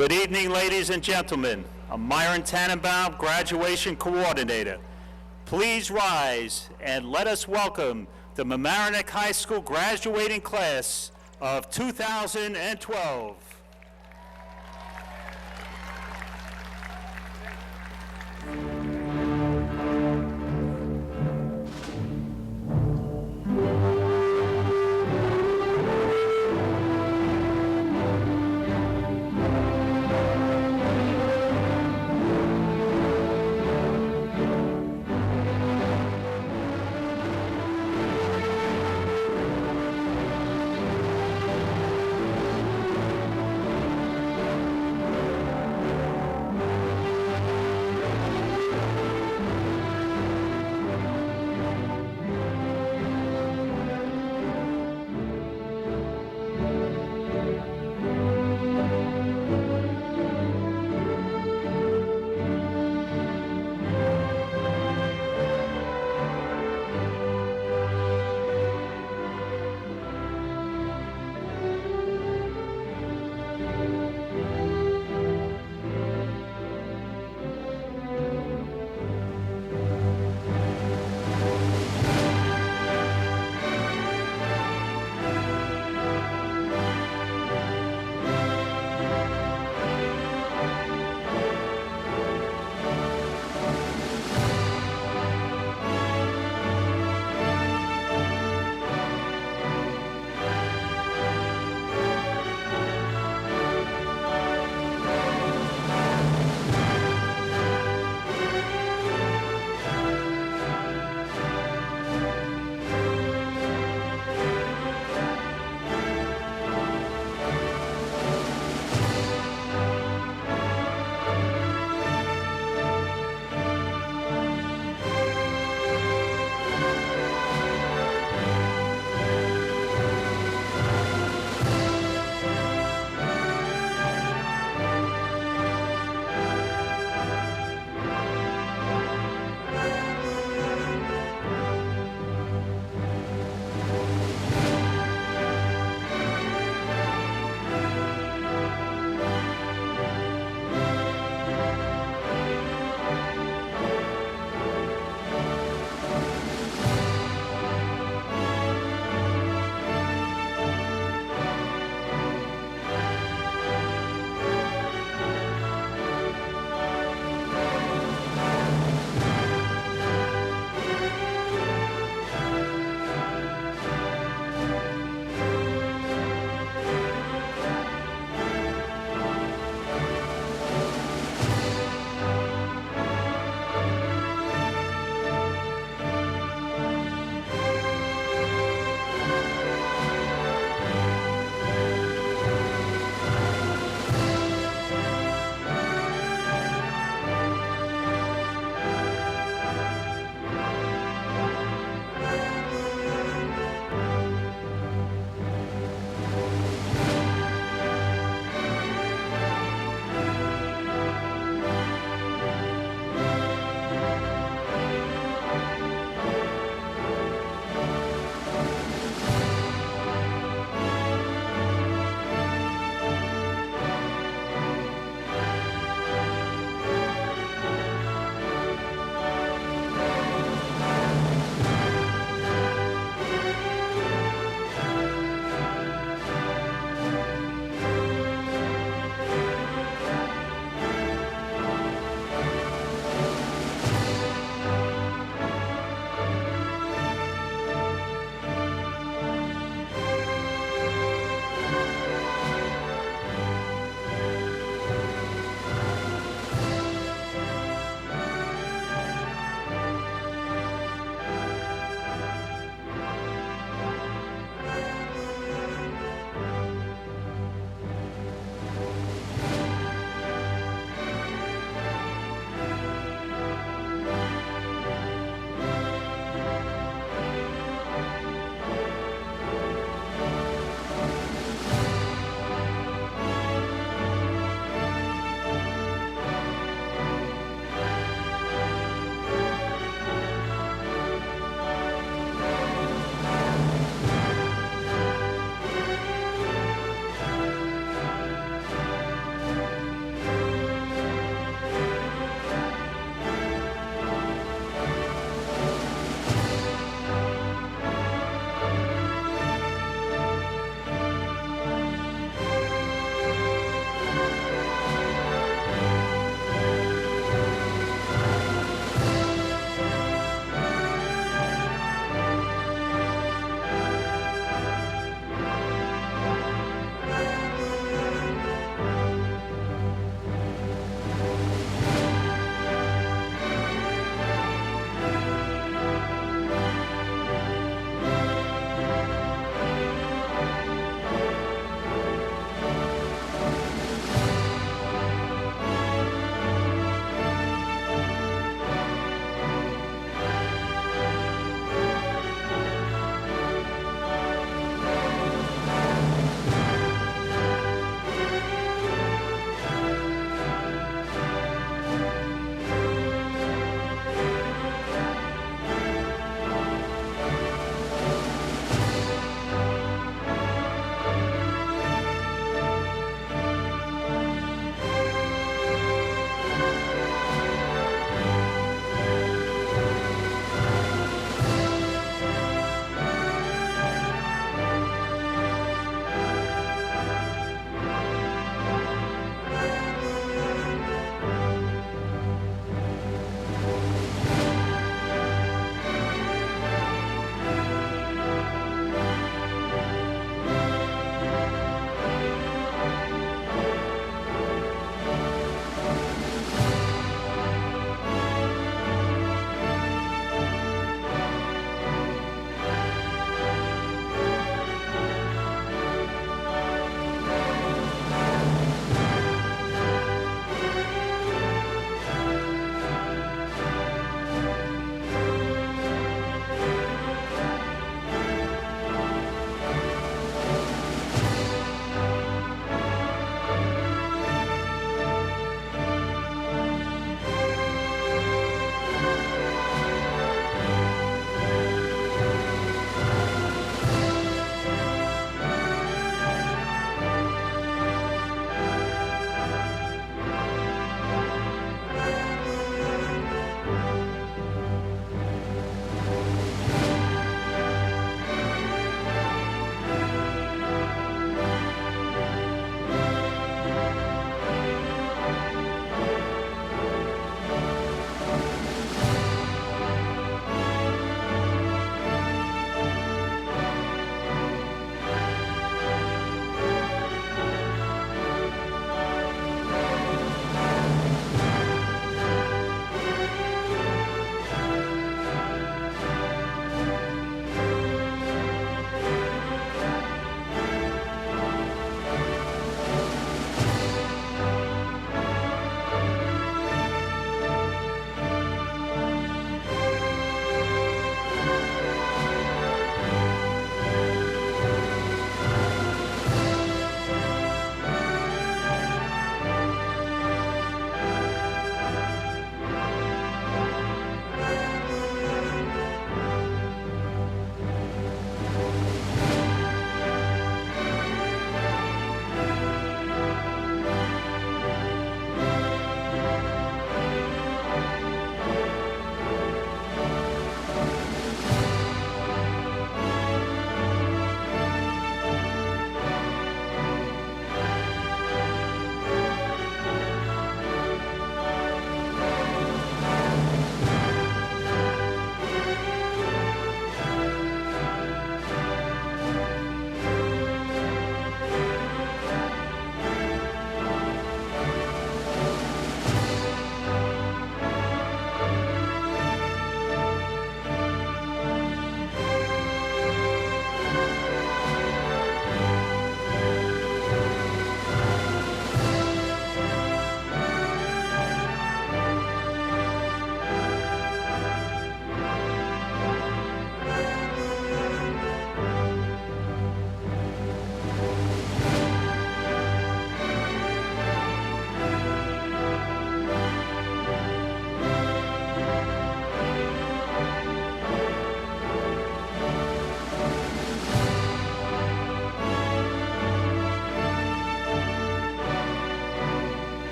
Good evening, ladies and gentlemen. I'm Myron Tannenbaum, Graduation Coordinator. Please rise and let us welcome the Mamaroneck High School graduating class of 2012.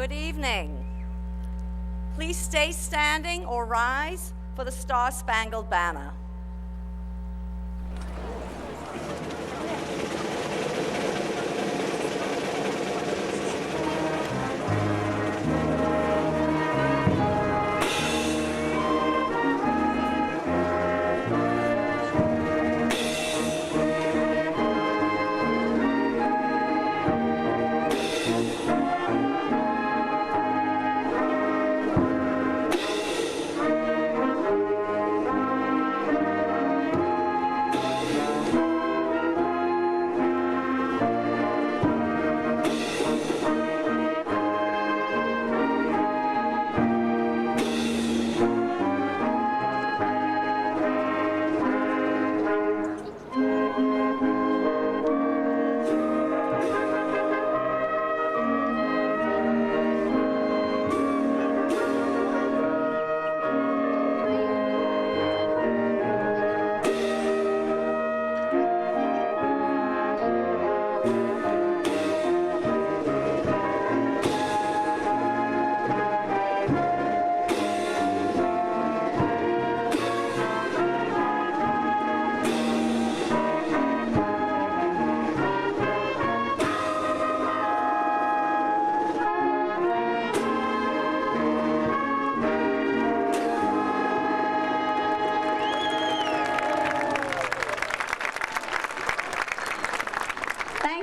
Good evening. Please stay standing or rise for the Star-Spangled Banner.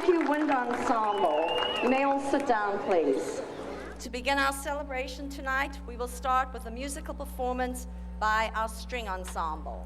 Thank you, Wind Ensemble. You may all sit down, please. To begin our celebration tonight, we will start with a musical performance by our string ensemble.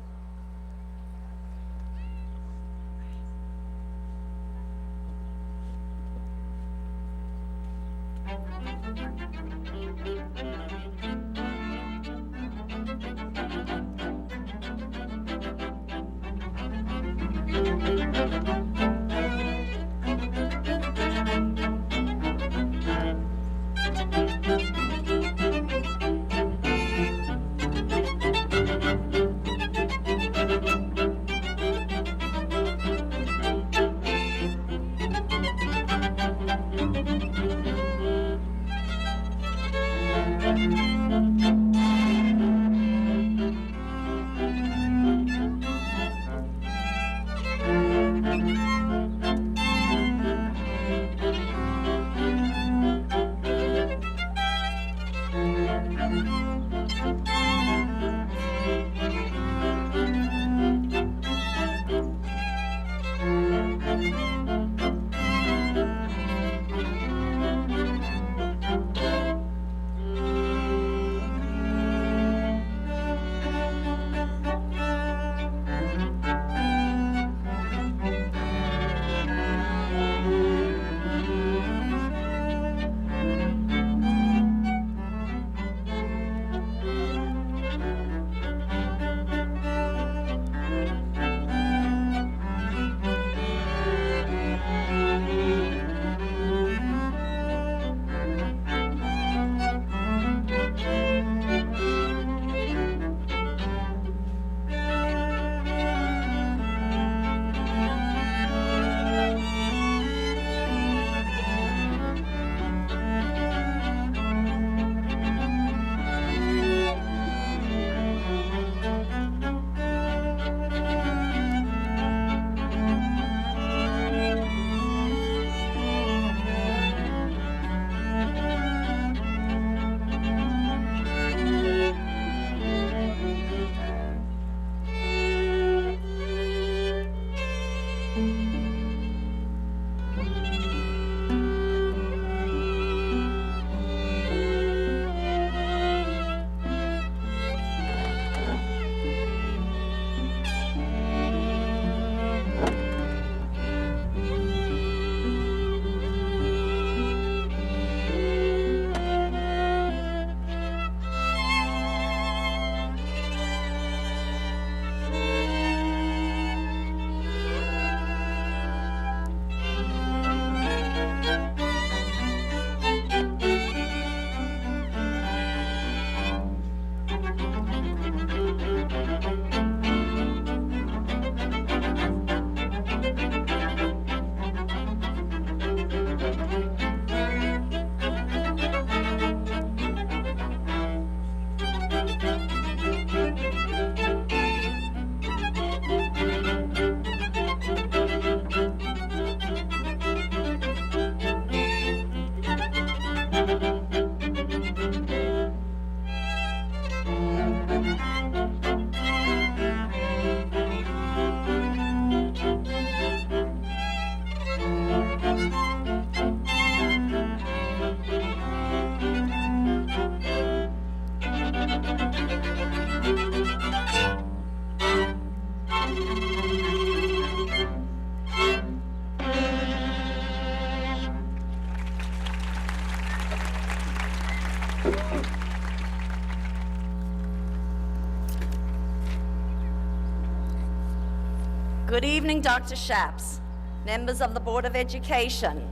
Good evening, Dr. Shaps, members of the Board of Education,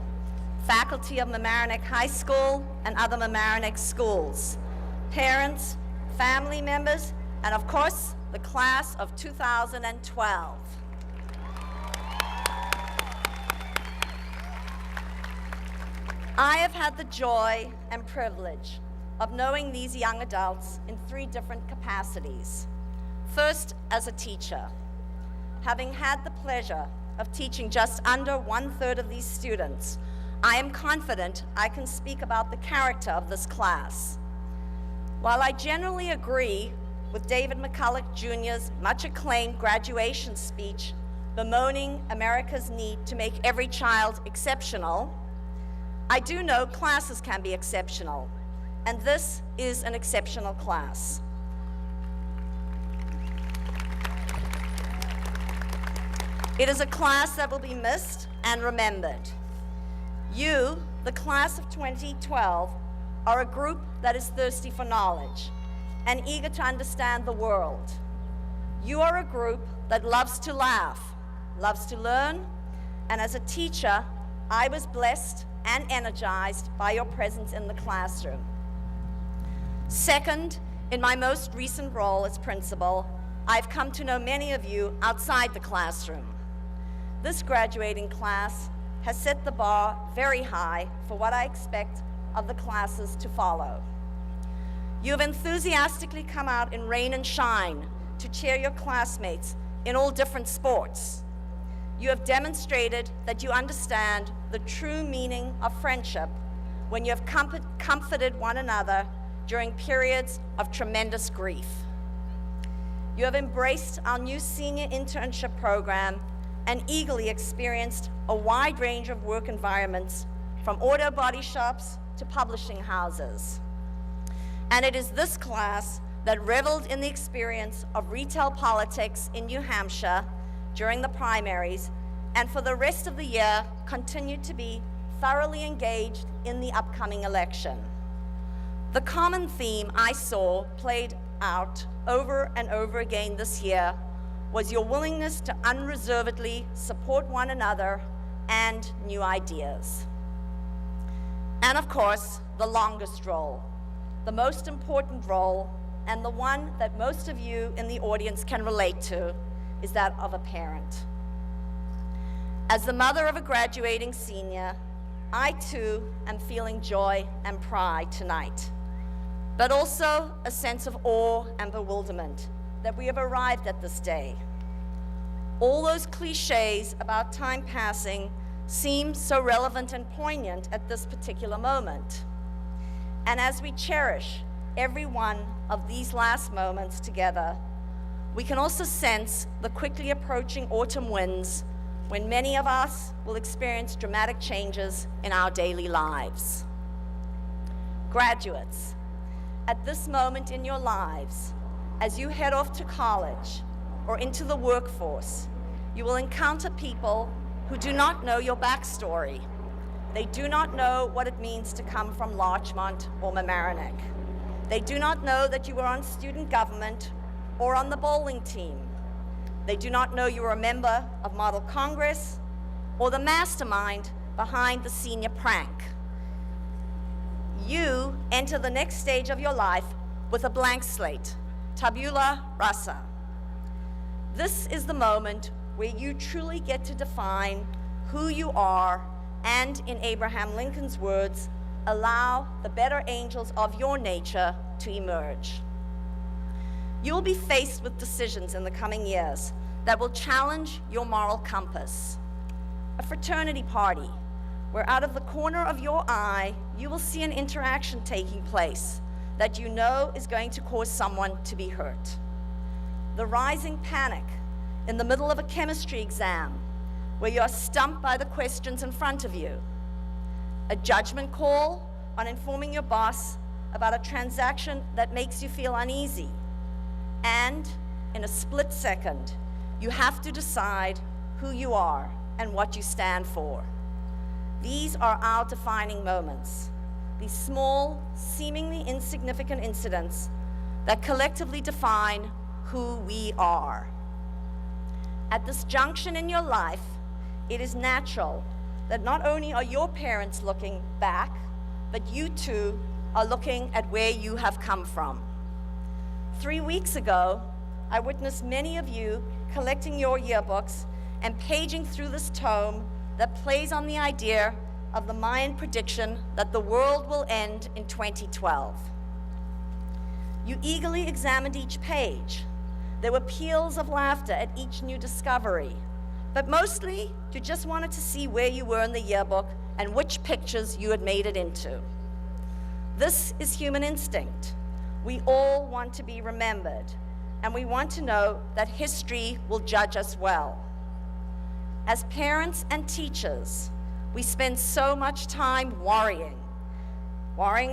faculty of Mamaroneck High School and other Mamaroneck schools, parents, family members, and of course, the class of 2012. I have had the joy and privilege of knowing these young adults in 3 different capacities. First, as a teacher. Having had the pleasure of teaching just under 1/3 of these students, I am confident I can speak about the character of this class. While I generally agree with David McCulloch Jr.'s much acclaimed graduation speech bemoaning America's need to make every child exceptional, I do know classes can be exceptional, and this is an exceptional class. It is a class that will be missed and remembered. You, the class of 2012, are a group that is thirsty for knowledge and eager to understand the world. You are a group that loves to laugh, loves to learn, and as a teacher, I was blessed and energized by your presence in the classroom. Second, in my most recent role as principal, I've come to know many of you outside the classroom. This graduating class has set the bar very high for what I expect of the classes to follow. You have enthusiastically come out in rain and shine to cheer your classmates in all different sports. You have demonstrated that you understand the true meaning of friendship when you have comforted one another during periods of tremendous grief. You have embraced our new senior internship program and eagerly experienced a wide range of work environments, from auto body shops to publishing houses. And it is this class that reveled in the experience of retail politics in New Hampshire during the primaries, and for the rest of the year continued to be thoroughly engaged in the upcoming election. The common theme I saw played out over and over again this year was your willingness to unreservedly support one another and new ideas. And of course, the longest role, the most important role, and the one that most of you in the audience can relate to, is that of a parent. As the mother of a graduating senior, I too am feeling joy and pride tonight, but also a sense of awe and bewilderment that we have arrived at this day. All those cliches about time passing seem so relevant and poignant at this particular moment. And as we cherish every one of these last moments together, we can also sense the quickly approaching autumn winds when many of us will experience dramatic changes in our daily lives. Graduates, at this moment in your lives, as you head off to college or into the workforce, you will encounter people who do not know your backstory. They do not know what it means to come from Larchmont or Mamaroneck. They do not know that you were on student government or on the bowling team. They do not know you were a member of Model Congress or the mastermind behind the senior prank. You enter the next stage of your life with a blank slate, tabula rasa. This is the moment where you truly get to define who you are and, in Abraham Lincoln's words, allow the better angels of your nature to emerge. You'll be faced with decisions in the coming years that will challenge your moral compass. A fraternity party, where out of the corner of your eye, you will see an interaction taking place that you know is going to cause someone to be hurt. The rising panic in the middle of a chemistry exam, where you are stumped by the questions in front of you. A judgment call on informing your boss about a transaction that makes you feel uneasy. And in a split second, you have to decide who you are and what you stand for. These are our defining moments, these small, seemingly insignificant incidents that collectively define who we are. At this junction in your life, it is natural that not only are your parents looking back, but you too are looking at where you have come from. 3 weeks ago, I witnessed many of you collecting your yearbooks and paging through this tome that plays on the idea of the Mayan prediction that the world will end in 2012. You eagerly examined each page. There were peals of laughter at each new discovery, but mostly you just wanted to see where you were in the yearbook and which pictures you had made it into. This is human instinct. We all want to be remembered, and we want to know that history will judge us well. As parents and teachers, we spend so much time worrying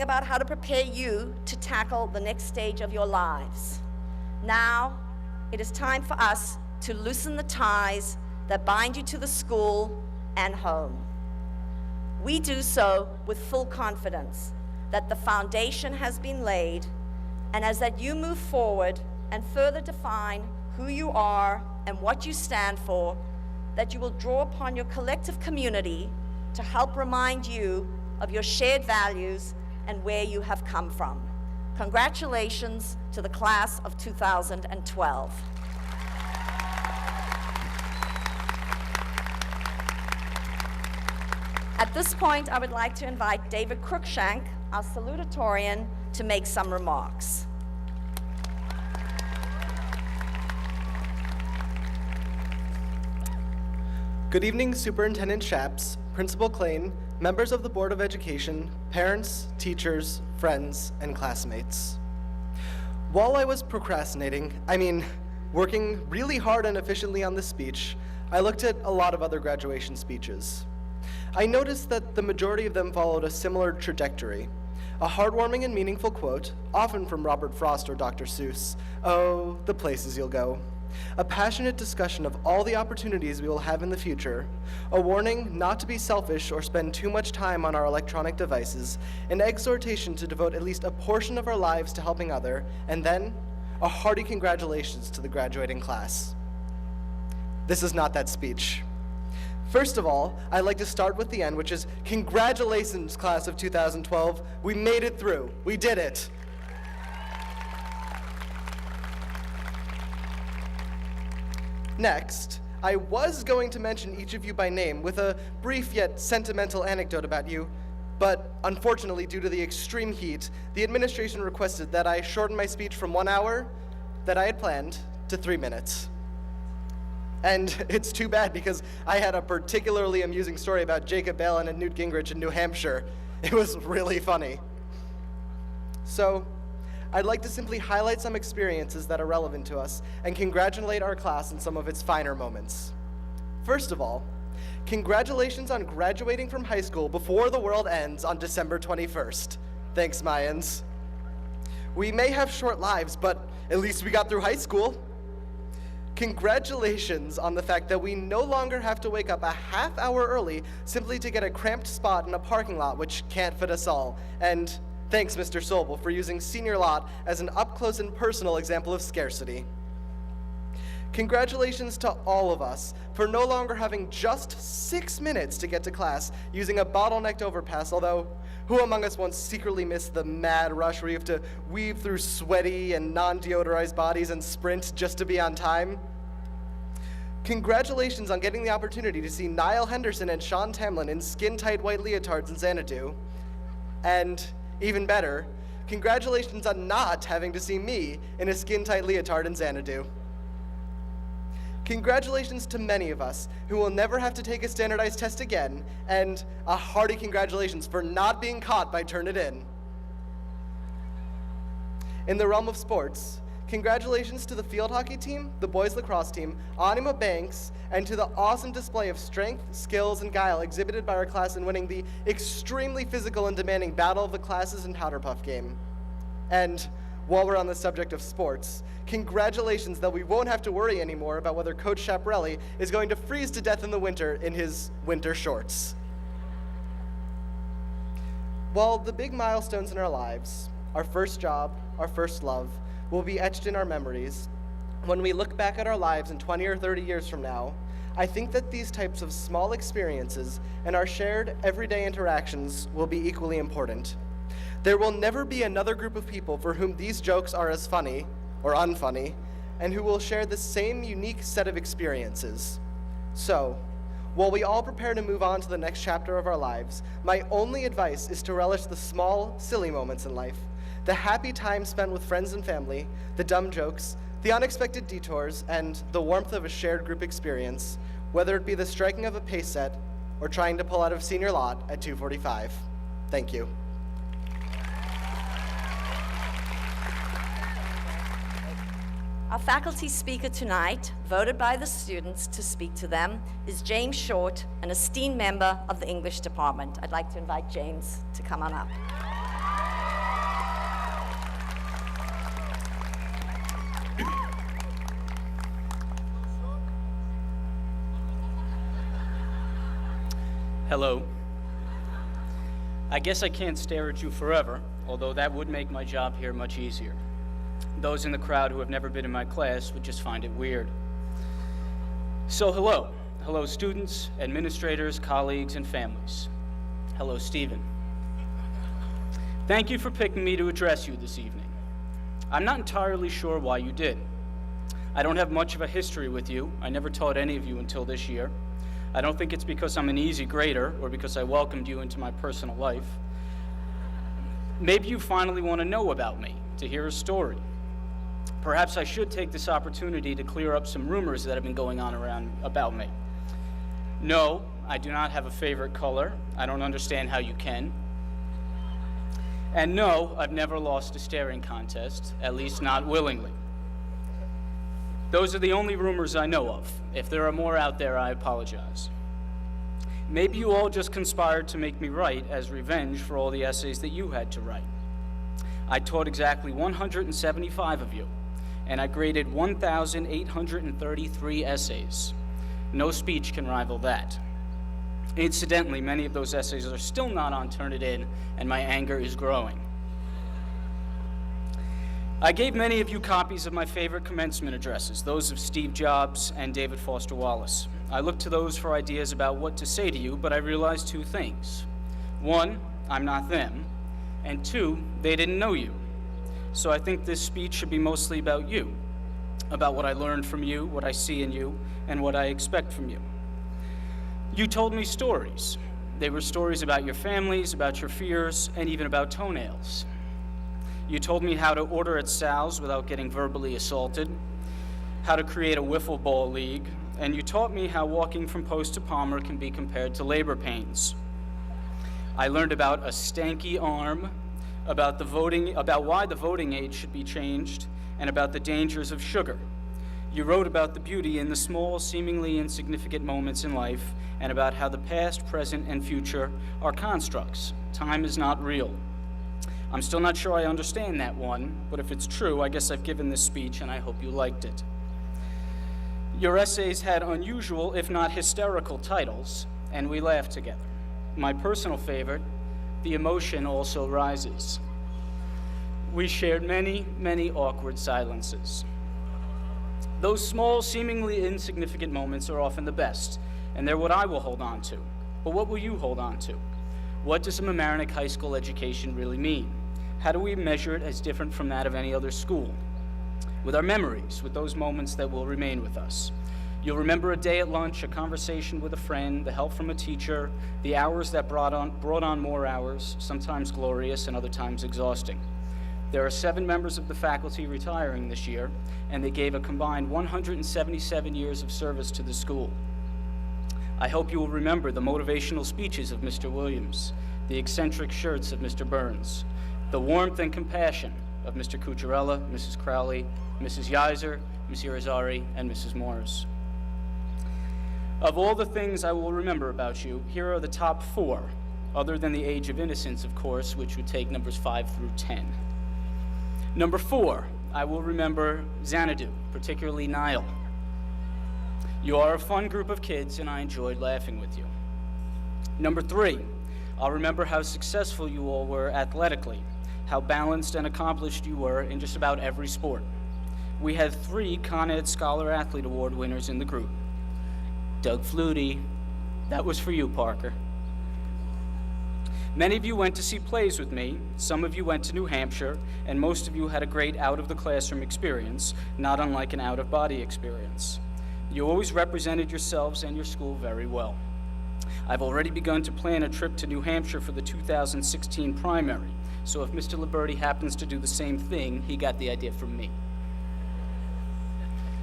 about how to prepare you to tackle the next stage of your lives. Now, it is time for us to loosen the ties that bind you to the school and home. We do so with full confidence that the foundation has been laid, and as that you move forward and further define who you are and what you stand for, that you will draw upon your collective community to help remind you of your shared values and where you have come from. Congratulations to the class of 2012. At this point, I would like to invite David Cruikshank, our salutatorian, to make some remarks. Good evening, Superintendent Shapps, Principal Klain, members of the Board of Education, parents, teachers, friends, and classmates. While I was working really hard and efficiently on this speech, I looked at a lot of other graduation speeches. I noticed that the majority of them followed a similar trajectory. A heartwarming and meaningful quote, often from Robert Frost or Dr. Seuss, "Oh, the places you'll go." A passionate discussion of all the opportunities we will have in the future, a warning not to be selfish or spend too much time on our electronic devices, an exhortation to devote at least a portion of our lives to helping others, and then a hearty congratulations to the graduating class. This is not that speech. First of all, I'd like to start with the end, which is congratulations, class of 2012. We made it through. We did it. Next, I was going to mention each of you by name with a brief yet sentimental anecdote about you, but unfortunately, due to the extreme heat, the administration requested that I shorten my speech from 1 hour that I had planned to 3 minutes. And it's too bad because I had a particularly amusing story about Jacob Balin and Newt Gingrich in New Hampshire. It was really funny. So, I'd like to simply highlight some experiences that are relevant to us and congratulate our class on some of its finer moments. First of all, congratulations on graduating from high school before the world ends on December 21st. Thanks, Mayans. We may have short lives, but at least we got through high school. Congratulations on the fact that we no longer have to wake up a half hour early simply to get a cramped spot in a parking lot which can't fit us all. And thanks, Mr. Sobel, for using senior lot as an up-close and personal example of scarcity. Congratulations to all of us for no longer having just 6 minutes to get to class using a bottlenecked overpass, although who among us once secretly missed the mad rush where you have to weave through sweaty and non-deodorized bodies and sprint just to be on time? Congratulations on getting the opportunity to see Niall Henderson and Sean Tamlin in skin-tight white leotards in Xanadu. And even better, congratulations on not having to see me in a skin-tight leotard in Xanadu. Congratulations to many of us who will never have to take a standardized test again, and a hearty congratulations for not being caught by Turnitin. In the realm of sports, congratulations to the field hockey team, the boys lacrosse team, Anima Banks, and to the awesome display of strength, skills, and guile exhibited by our class in winning the extremely physical and demanding Battle of the Classes and Powder Puff game. And while we're on the subject of sports, congratulations that we won't have to worry anymore about whether Coach Chaparelli is going to freeze to death in the winter in his winter shorts. While the big milestones in our lives, our first job, our first love, will be etched in our memories, When we look back at our lives in 20 or 30 years from now, I think that these types of small experiences and our shared everyday interactions will be equally important. There will never be another group of people for whom these jokes are as funny or unfunny, and who will share the same unique set of experiences. So, while we all prepare to move on to the next chapter of our lives, my only advice is to relish the small, silly moments in life, the happy time spent with friends and family, the dumb jokes, the unexpected detours, and the warmth of a shared group experience, whether it be the striking of a pace set or trying to pull out of senior lot at 2:45. Thank you. Our faculty speaker tonight, voted by the students to speak to them, is James Short, an esteemed member of the English department. I'd like to invite James to come on up. Hello. I guess I can't stare at you forever, although that would make my job here much easier. Those in the crowd who have never been in my class would just find it weird. So hello. Hello, students, administrators, colleagues, and families. Hello, Stephen. Thank you for picking me to address you this evening. I'm not entirely sure why you did. I don't have much of a history with you. I never taught any of you until this year. I don't think it's because I'm an easy grader or because I welcomed you into my personal life. Maybe you finally want to know about me, to hear a story. Perhaps I should take this opportunity to clear up some rumors that have been going on around about me. No, I do not have a favorite color. I don't understand how you can. And no, I've never lost a staring contest, at least not willingly. Those are the only rumors I know of. If there are more out there, I apologize. Maybe you all just conspired to make me write as revenge for all the essays that you had to write. I taught exactly 175 of you, and I graded 1,833 essays. No speech can rival that. Incidentally, many of those essays are still not on Turnitin, and my anger is growing. I gave many of you copies of my favorite commencement addresses, those of Steve Jobs and David Foster Wallace. I looked to those for ideas about what to say to you, but I realized two things. One, I'm not them, and two, they didn't know you. So I think this speech should be mostly about you, about what I learned from you, what I see in you, and what I expect from you. You told me stories. They were stories about your families, about your fears, and even about toenails. You told me how to order at Sal's without getting verbally assaulted, how to create a wiffle ball league, and you taught me how walking from Post to Palmer can be compared to labor pains. I learned about a stanky arm, about why the voting age should be changed, and about the dangers of sugar. You wrote about the beauty in the small, seemingly insignificant moments in life, and about how the past, present, and future are constructs. Time is not real. I'm still not sure I understand that one, but if it's true, I guess I've given this speech and I hope you liked it. Your essays had unusual, if not hysterical, titles, and we laughed together. My personal favorite, The Emotion Also Rises. We shared many, many awkward silences. Those small, seemingly insignificant moments are often the best, and they're what I will hold on to. But what will you hold on to? What does a Mamaroneck High School education really mean? How do we measure it as different from that of any other school? With our memories, with those moments that will remain with us. You'll remember a day at lunch, a conversation with a friend, the help from a teacher, the hours that brought on more hours, sometimes glorious and other times exhausting. There are 7 members of the faculty retiring this year, and they gave a combined 177 years of service to the school. I hope you will remember the motivational speeches of Mr. Williams, the eccentric shirts of Mr. Burns, the warmth and compassion of Mr. Cucciarella, Mrs. Crowley, Mrs. Yiser, Ms. Irizarry, and Mrs. Morris. Of all the things I will remember about you, here are the top 4, other than the age of innocence, of course, which would take numbers 5 through 10. Number 4, I will remember Xanadu, particularly Niall. You are a fun group of kids, and I enjoyed laughing with you. Number 3, I'll remember how successful you all were athletically, how balanced and accomplished you were in just about every sport. We had 3 Con Ed Scholar Athlete Award winners in the group. Doug Flutie, that was for you, Parker. Many of you went to see plays with me, some of you went to New Hampshire, and most of you had a great out-of-the-classroom experience, not unlike an out-of-body experience. You always represented yourselves and your school very well. I've already begun to plan a trip to New Hampshire for the 2016 primary, so if Mr. Liberti happens to do the same thing, he got the idea from me.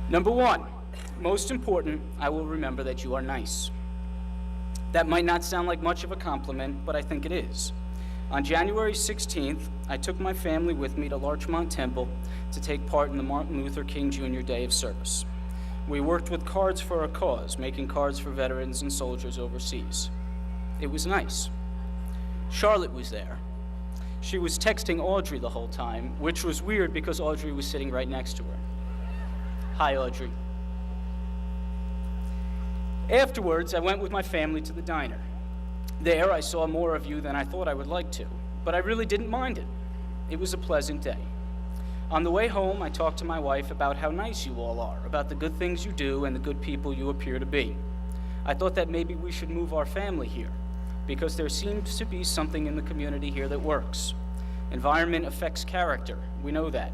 Number 1, most important, I will remember that you are nice. That might not sound like much of a compliment, but I think it is. On January 16th, I took my family with me to Larchmont Temple to take part in the Martin Luther King Jr. Day of Service. We worked with Cards for a Cause, making cards for veterans and soldiers overseas. It was nice. Charlotte was there. She was texting Audrey the whole time, which was weird because Audrey was sitting right next to her. Hi, Audrey. Afterwards, I went with my family to the diner. There, I saw more of you than I thought I would like to, but I really didn't mind it. It was a pleasant day. On the way home, I talked to my wife about how nice you all are, about the good things you do and the good people you appear to be. I thought that maybe we should move our family here, because there seems to be something in the community here that works. Environment affects character, we know that.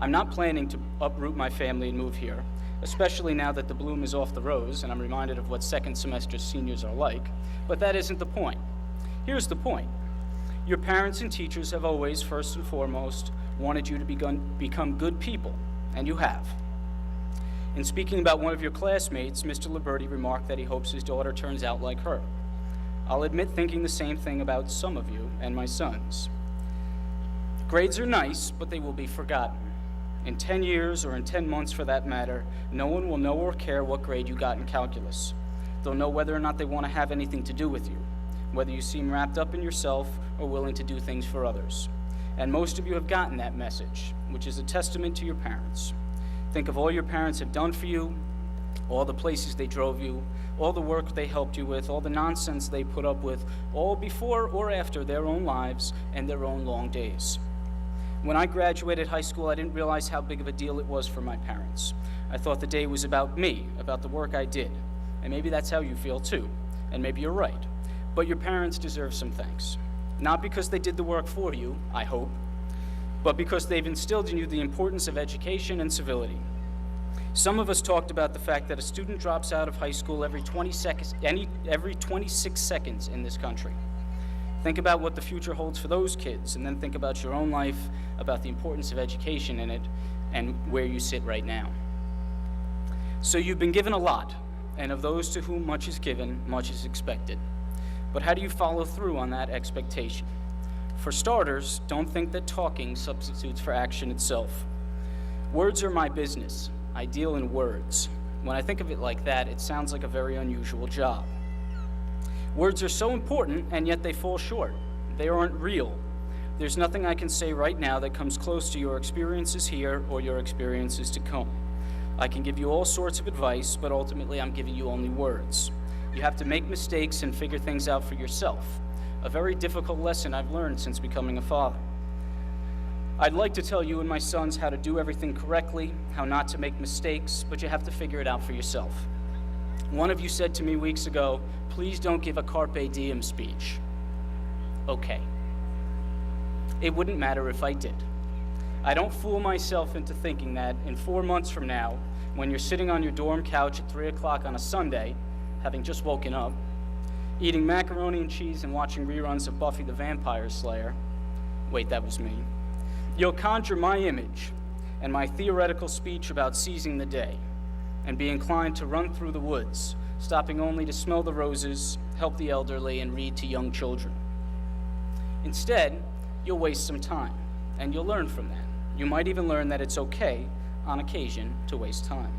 I'm not planning to uproot my family and move here, especially now that the bloom is off the rose and I'm reminded of what second semester seniors are like, but that isn't the point. Here's the point. Your parents and teachers have always, first and foremost, wanted you to become good people, and you have. In speaking about one of your classmates, Mr. Liberti remarked that he hopes his daughter turns out like her. I'll admit thinking the same thing about some of you and my sons. Grades are nice, but they will be forgotten. In 10 years, or in 10 months for that matter, no one will know or care what grade you got in calculus. They'll know whether or not they want to have anything to do with you, whether you seem wrapped up in yourself or willing to do things for others. And most of you have gotten that message, which is a testament to your parents. Think of all your parents have done for you, all the places they drove you, all the work they helped you with, all the nonsense they put up with, all before or after their own lives and their own long days. When I graduated high school, I didn't realize how big of a deal it was for my parents. I thought the day was about me, about the work I did. And maybe that's how you feel too, and maybe you're right. But your parents deserve some thanks. Not because they did the work for you, I hope, but because they've instilled in you the importance of education and civility. Some of us talked about the fact that a student drops out of high school every 26 seconds in this country. Think about what the future holds for those kids, and then think about your own life, about the importance of education in it, and where you sit right now. So you've been given a lot, and of those to whom much is given, much is expected. But how do you follow through on that expectation? For starters, don't think that talking substitutes for action itself. Words are my business. I deal in words. When I think of it like that, it sounds like a very unusual job. Words are so important, and yet they fall short. They aren't real. There's nothing I can say right now that comes close to your experiences here or your experiences to come. I can give you all sorts of advice, but ultimately I'm giving you only words. You have to make mistakes and figure things out for yourself. A very difficult lesson I've learned since becoming a father. I'd like to tell you and my sons how to do everything correctly, how not to make mistakes, but you have to figure it out for yourself. One of you said to me weeks ago, please don't give a carpe diem speech. Okay. It wouldn't matter if I did. I don't fool myself into thinking that in 4 months from now, when you're sitting on your dorm couch at 3 o'clock on a Sunday, having just woken up, eating macaroni and cheese and watching reruns of Buffy the Vampire Slayer, wait, that was me, you'll conjure my image and my theoretical speech about seizing the day and be inclined to run through the woods, stopping only to smell the roses, help the elderly, and read to young children. Instead, you'll waste some time, and you'll learn from that. You might even learn that it's okay, on occasion, to waste time.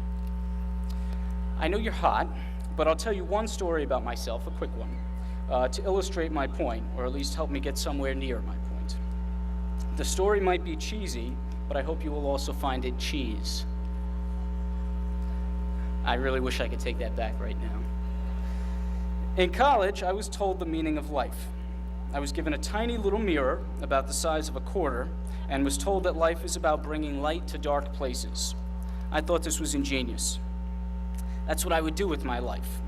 I know you're hot, but I'll tell you one story about myself, a quick one, to illustrate my point, or at least help me get somewhere near my point. The story might be cheesy, but I hope you will also find it cheese. I really wish I could take that back right now. In college, I was told the meaning of life. I was given a tiny little mirror about the size of a quarter and was told that life is about bringing light to dark places. I thought this was ingenious. That's what I would do with my life.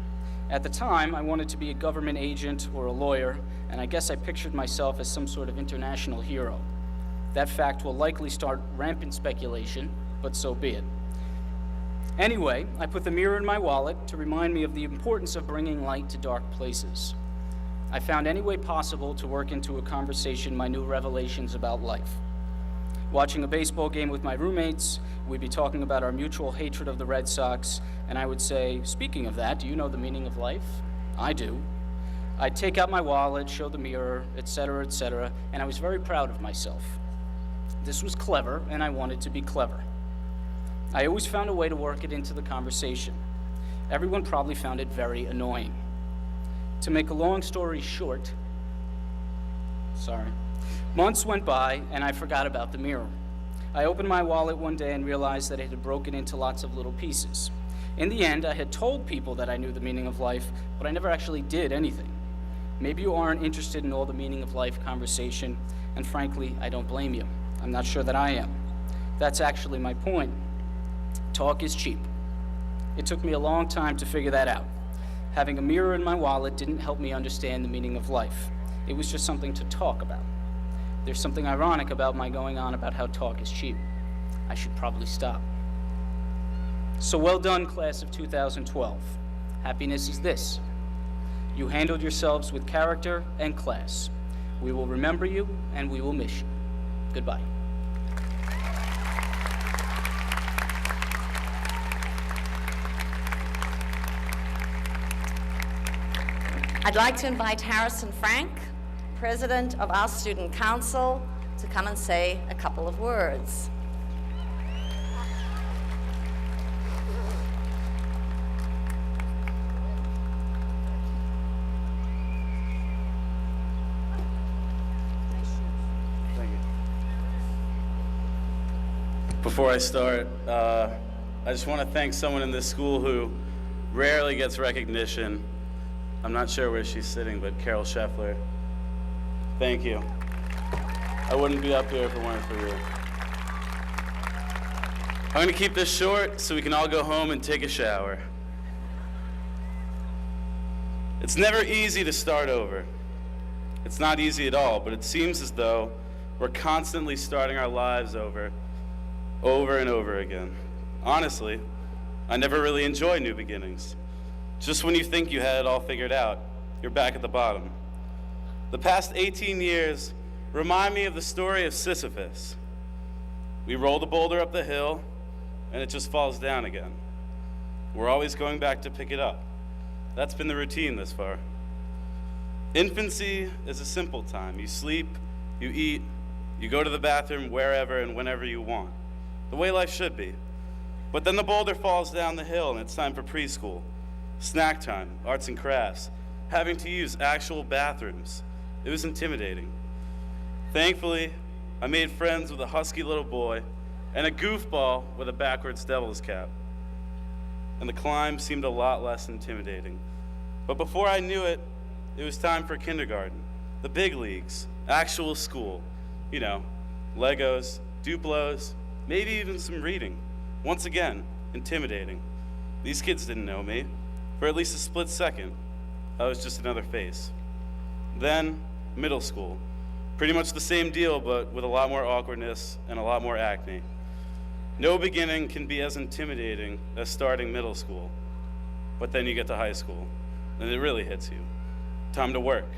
At the time, I wanted to be a government agent or a lawyer, and I guess I pictured myself as some sort of international hero. That fact will likely start rampant speculation, but so be it. Anyway, I put the mirror in my wallet to remind me of the importance of bringing light to dark places. I found any way possible to work into a conversation my new revelations about life. Watching a baseball game with my roommates, we'd be talking about our mutual hatred of the Red Sox, and I would say, "Speaking of that, do you know the meaning of life?" "I do." I'd take out my wallet, show the mirror, etc., and I was very proud of myself. This was clever, and I wanted to be clever. I always found a way to work it into the conversation. Everyone probably found it very annoying. To make a long story short, months went by and I forgot about the mirror. I opened my wallet one day and realized that it had broken into lots of little pieces. In the end, I had told people that I knew the meaning of life, but I never actually did anything. Maybe you aren't interested in all the meaning of life conversation, and frankly, I don't blame you. I'm not sure that I am. That's actually my point. Talk is cheap. It took me a long time to figure that out. Having a mirror in my wallet didn't help me understand the meaning of life. It was just something to talk about. There's something ironic about my going on about how talk is cheap. I should probably stop. So well done, class of 2012. Happiness is this. You handled yourselves with character and class. We will remember you and we will miss you. Goodbye. I'd like to invite Harrison Frank, president of our student council, to come and say a couple of words. Thank you. Before I start, I just want to thank someone in this school who rarely gets recognition. I'm not sure where she's sitting, but Carol Scheffler. Thank you. I wouldn't be up here if it weren't for you. I'm going to keep this short so we can all go home and take a shower. It's never easy to start over. It's not easy at all, but it seems as though we're constantly starting our lives over and over again. Honestly, I never really enjoy new beginnings. Just when you think you had it all figured out, you're back at the bottom. The past 18 years remind me of the story of Sisyphus. We roll the boulder up the hill, and it just falls down again. We're always going back to pick it up. That's been the routine this far. Infancy is a simple time. You sleep, you eat, you go to the bathroom wherever and whenever you want. The way life should be. But then the boulder falls down the hill, and it's time for preschool. Snack time, arts and crafts, having to use actual bathrooms. It was intimidating. Thankfully, I made friends with a husky little boy and a goofball with a backwards devil's cap. And the climb seemed a lot less intimidating. But before I knew it, it was time for kindergarten, the big leagues, actual school. You know, Legos, Duplos, maybe even some reading. Once again, intimidating. These kids didn't know me. For at least a split second, I was just another face. Then, middle school. Pretty much the same deal, but with a lot more awkwardness and a lot more acne. No beginning can be as intimidating as starting middle school. But then you get to high school, and it really hits you. Time to work.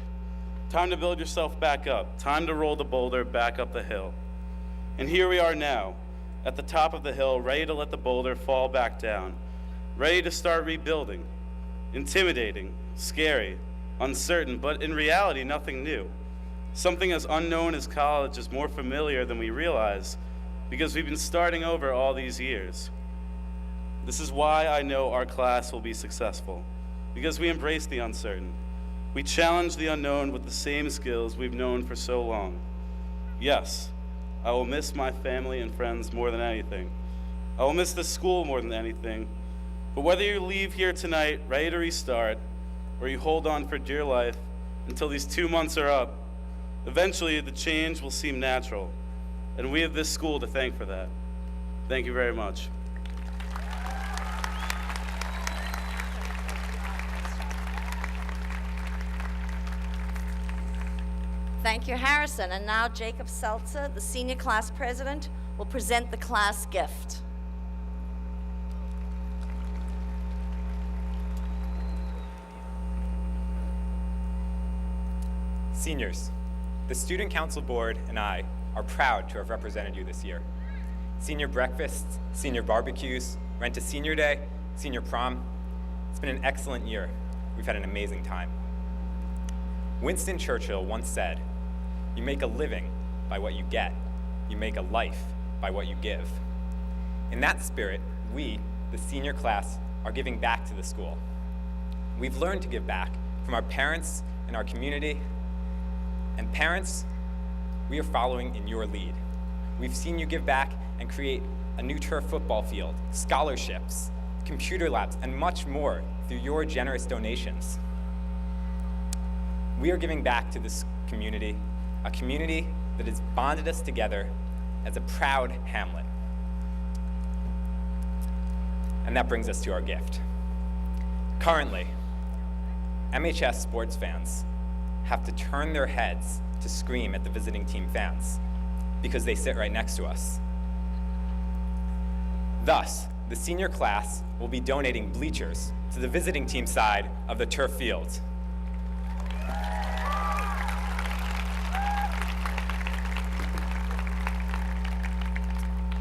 Time to build yourself back up. Time to roll the boulder back up the hill. And here we are now, at the top of the hill, ready to let the boulder fall back down. Ready to start rebuilding. Intimidating, scary, uncertain, but in reality, nothing new. Something as unknown as college is more familiar than we realize because we've been starting over all these years. This is why I know our class will be successful, because we embrace the uncertain. We challenge the unknown with the same skills we've known for so long. Yes, I will miss my family and friends more than anything. I will miss this school more than anything. But whether you leave here tonight ready to restart, or you hold on for dear life until these 2 months are up Eventually, the change will seem natural, and we have this school to thank for that. Thank you very much. Thank you, Harrison. And now Jacob Seltzer, the senior class president, will present the class gift. Seniors, the Student Council Board and I are proud to have represented you this year. Senior breakfasts, senior barbecues, Rent a Senior Day, senior prom. It's been an excellent year. We've had an amazing time. Winston Churchill once said, "You make a living by what you get. You make a life by what you give." In that spirit, we, the senior class, are giving back to the school. We've learned to give back from our parents and our community. And parents, we are following in your lead. We've seen you give back and create a new turf football field, scholarships, computer labs, and much more through your generous donations. We are giving back to this community, a community that has bonded us together as a proud hamlet. And that brings us to our gift. Currently, MHS sports fans have to turn their heads to scream at the visiting team fans because they sit right next to us. Thus, the senior class will be donating bleachers to the visiting team side of the turf field.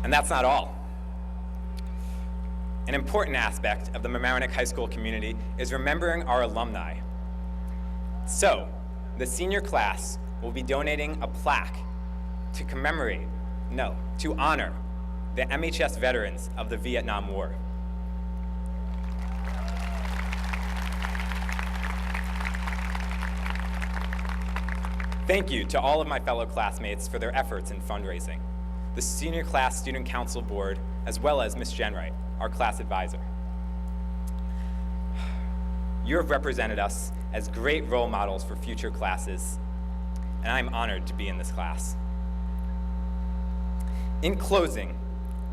And that's not all. An important aspect of the Mamaroneck High School community is remembering our alumni. So, the senior class will be donating a plaque to to honor the MHS veterans of the Vietnam War. Thank you to all of my fellow classmates for their efforts in fundraising, the Senior Class Student Council Board, as well as Ms. Jenwright, our class advisor. You have represented us as great role models for future classes, and I'm honored to be in this class. In closing,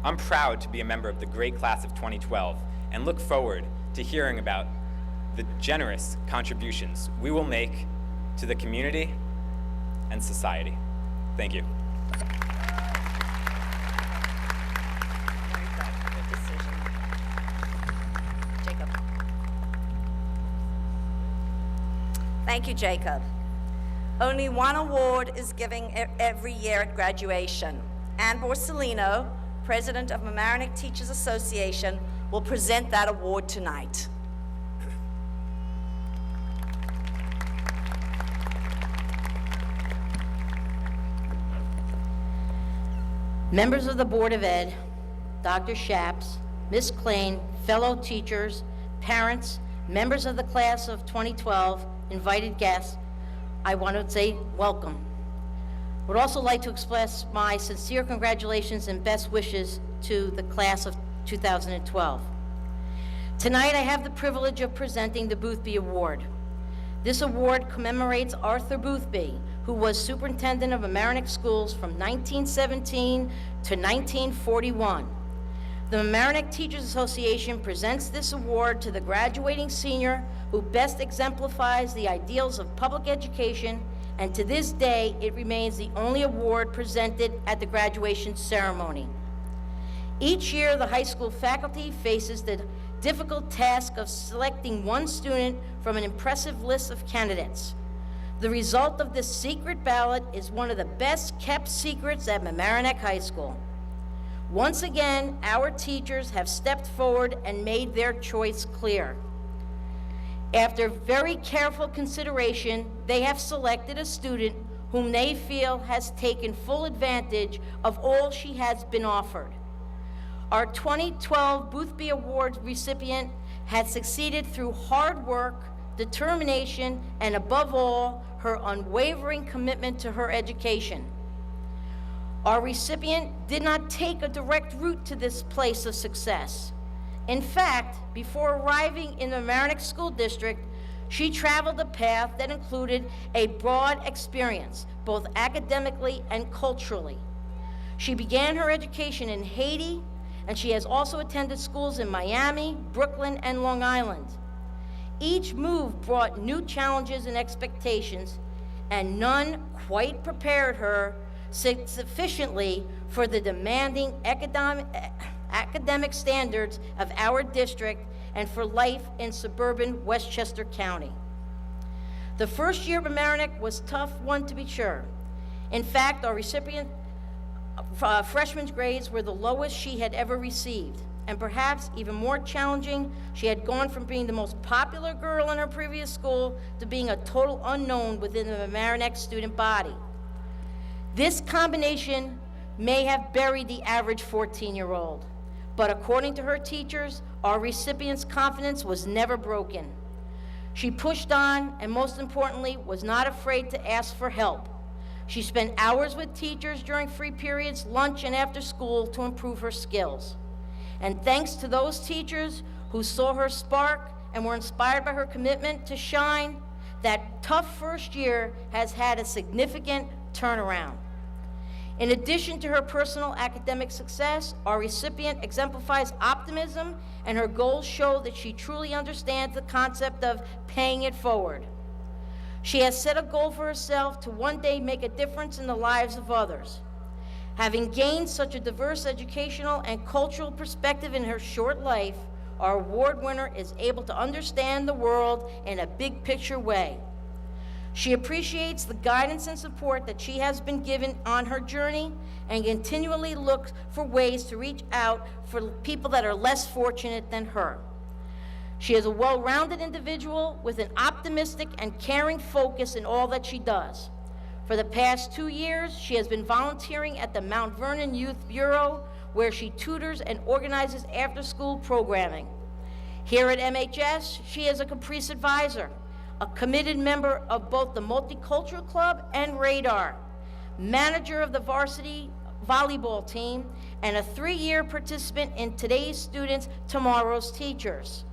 I'm proud to be a member of the great class of 2012 and look forward to hearing about the generous contributions we will make to the community and society. Thank you. Thank you, Jacob. Only one award is given every year at graduation. Ann Borsellino, president of Mamaroneck Teachers Association, will present that award tonight. Members of the Board of Ed, Dr. Shaps, Ms. Klain, fellow teachers, parents, members of the class of 2012, invited guests, I want to say welcome. Would also like to express my sincere congratulations and best wishes to the class of 2012. Tonight I have the privilege of presenting the Boothby Award. This award commemorates Arthur Boothby, who was superintendent of Mamaroneck schools from 1917 to 1941. The Mamaroneck Teachers Association presents this award to the graduating senior who best exemplifies the ideals of public education, and to this day, it remains the only award presented at the graduation ceremony. Each year, the high school faculty faces the difficult task of selecting one student from an impressive list of candidates. The result of this secret ballot is one of the best kept secrets at Mamaroneck High School. Once again, our teachers have stepped forward and made their choice clear. After very careful consideration, they have selected a student whom they feel has taken full advantage of all she has been offered. Our 2012 Boothby Award recipient has succeeded through hard work, determination, and above all, her unwavering commitment to her education. Our recipient did not take a direct route to this place of success. In fact, before arriving in the Mamaroneck School District, She traveled a path that included a broad experience, both academically and culturally. She began her education in Haiti, and she has also attended schools in Miami, Brooklyn, and Long Island. Each move brought new challenges and expectations, and none quite prepared her sufficiently for the demanding academic standards of our district and for life in suburban Westchester County. The first year of Mamaroneck was a tough one, to be sure. In fact, our recipient freshman's grades were the lowest she had ever received. And perhaps even more challenging, she had gone from being the most popular girl in her previous school to being a total unknown within the Mamaroneck student body. This combination may have buried the average 14-year-old, but according to her teachers, our recipient's confidence was never broken. She pushed on, and most importantly, was not afraid to ask for help. She spent hours with teachers during free periods, lunch, and after school to improve her skills. And thanks to those teachers who saw her spark and were inspired by her commitment to shine, that tough first year has had a significant turnaround. In addition to her personal academic success, our recipient exemplifies optimism, and her goals show that she truly understands the concept of paying it forward. She has set a goal for herself to one day make a difference in the lives of others. Having gained such a diverse educational and cultural perspective in her short life, our award winner is able to understand the world in a big picture way. She appreciates the guidance and support that she has been given on her journey and continually looks for ways to reach out for people that are less fortunate than her. She is a well-rounded individual with an optimistic and caring focus in all that she does. For the past 2 years, she has been volunteering at the Mount Vernon Youth Bureau, where she tutors and organizes after-school programming. Here at MHS, she is a Caprice advisor, a committed member of both the Multicultural Club and Radar, manager of the varsity volleyball team, and a 3-year participant in Today's Students, Tomorrow's Teachers.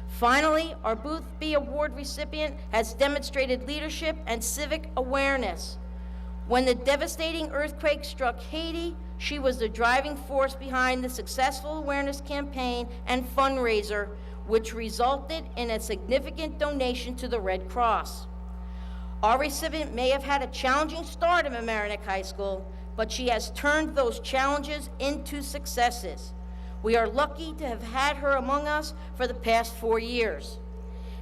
Finally, our Booth B Award recipient has demonstrated leadership and civic awareness. When the devastating earthquake struck Haiti, she was the driving force behind the successful awareness campaign and fundraiser, which resulted in a significant donation to the Red Cross. Our recipient may have had a challenging start at Mamaroneck High School, but she has turned those challenges into successes. We are lucky to have had her among us for the past 4 years,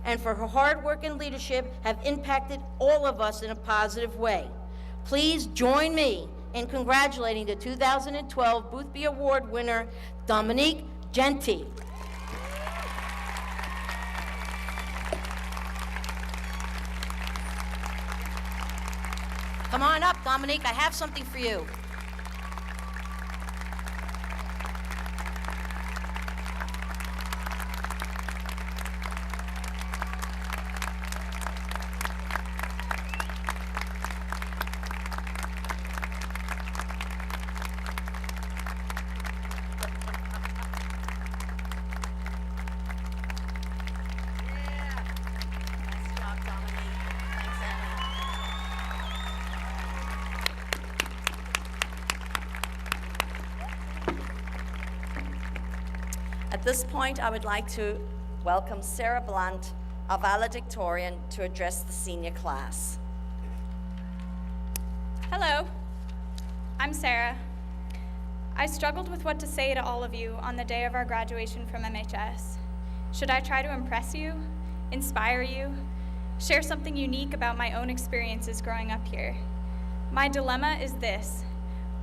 and for her hard work and leadership have impacted all of us in a positive way. Please join me in congratulating the 2012 Booth B Award winner, Dominique Genti. Come on up, Dominique, I have something for you. At this point, I would like to welcome Sarah Blunt, our valedictorian, to address the senior class. Hello, I'm Sarah. I struggled with what to say to all of you on the day of our graduation from MHS. Should I try to impress you, inspire you, share something unique about my own experiences growing up here? My dilemma is this: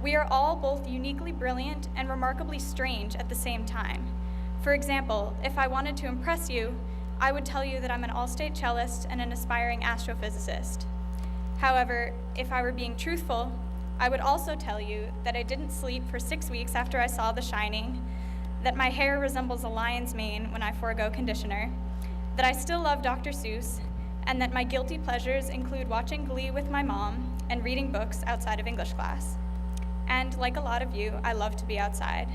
we are all both uniquely brilliant and remarkably strange at the same time. For example, if I wanted to impress you, I would tell you that I'm an all-state cellist and an aspiring astrophysicist. However, if I were being truthful, I would also tell you that I didn't sleep for 6 weeks after I saw The Shining, that my hair resembles a lion's mane when I forego conditioner, that I still love Dr. Seuss, and that my guilty pleasures include watching Glee with my mom and reading books outside of English class. And like a lot of you, I love to be outside.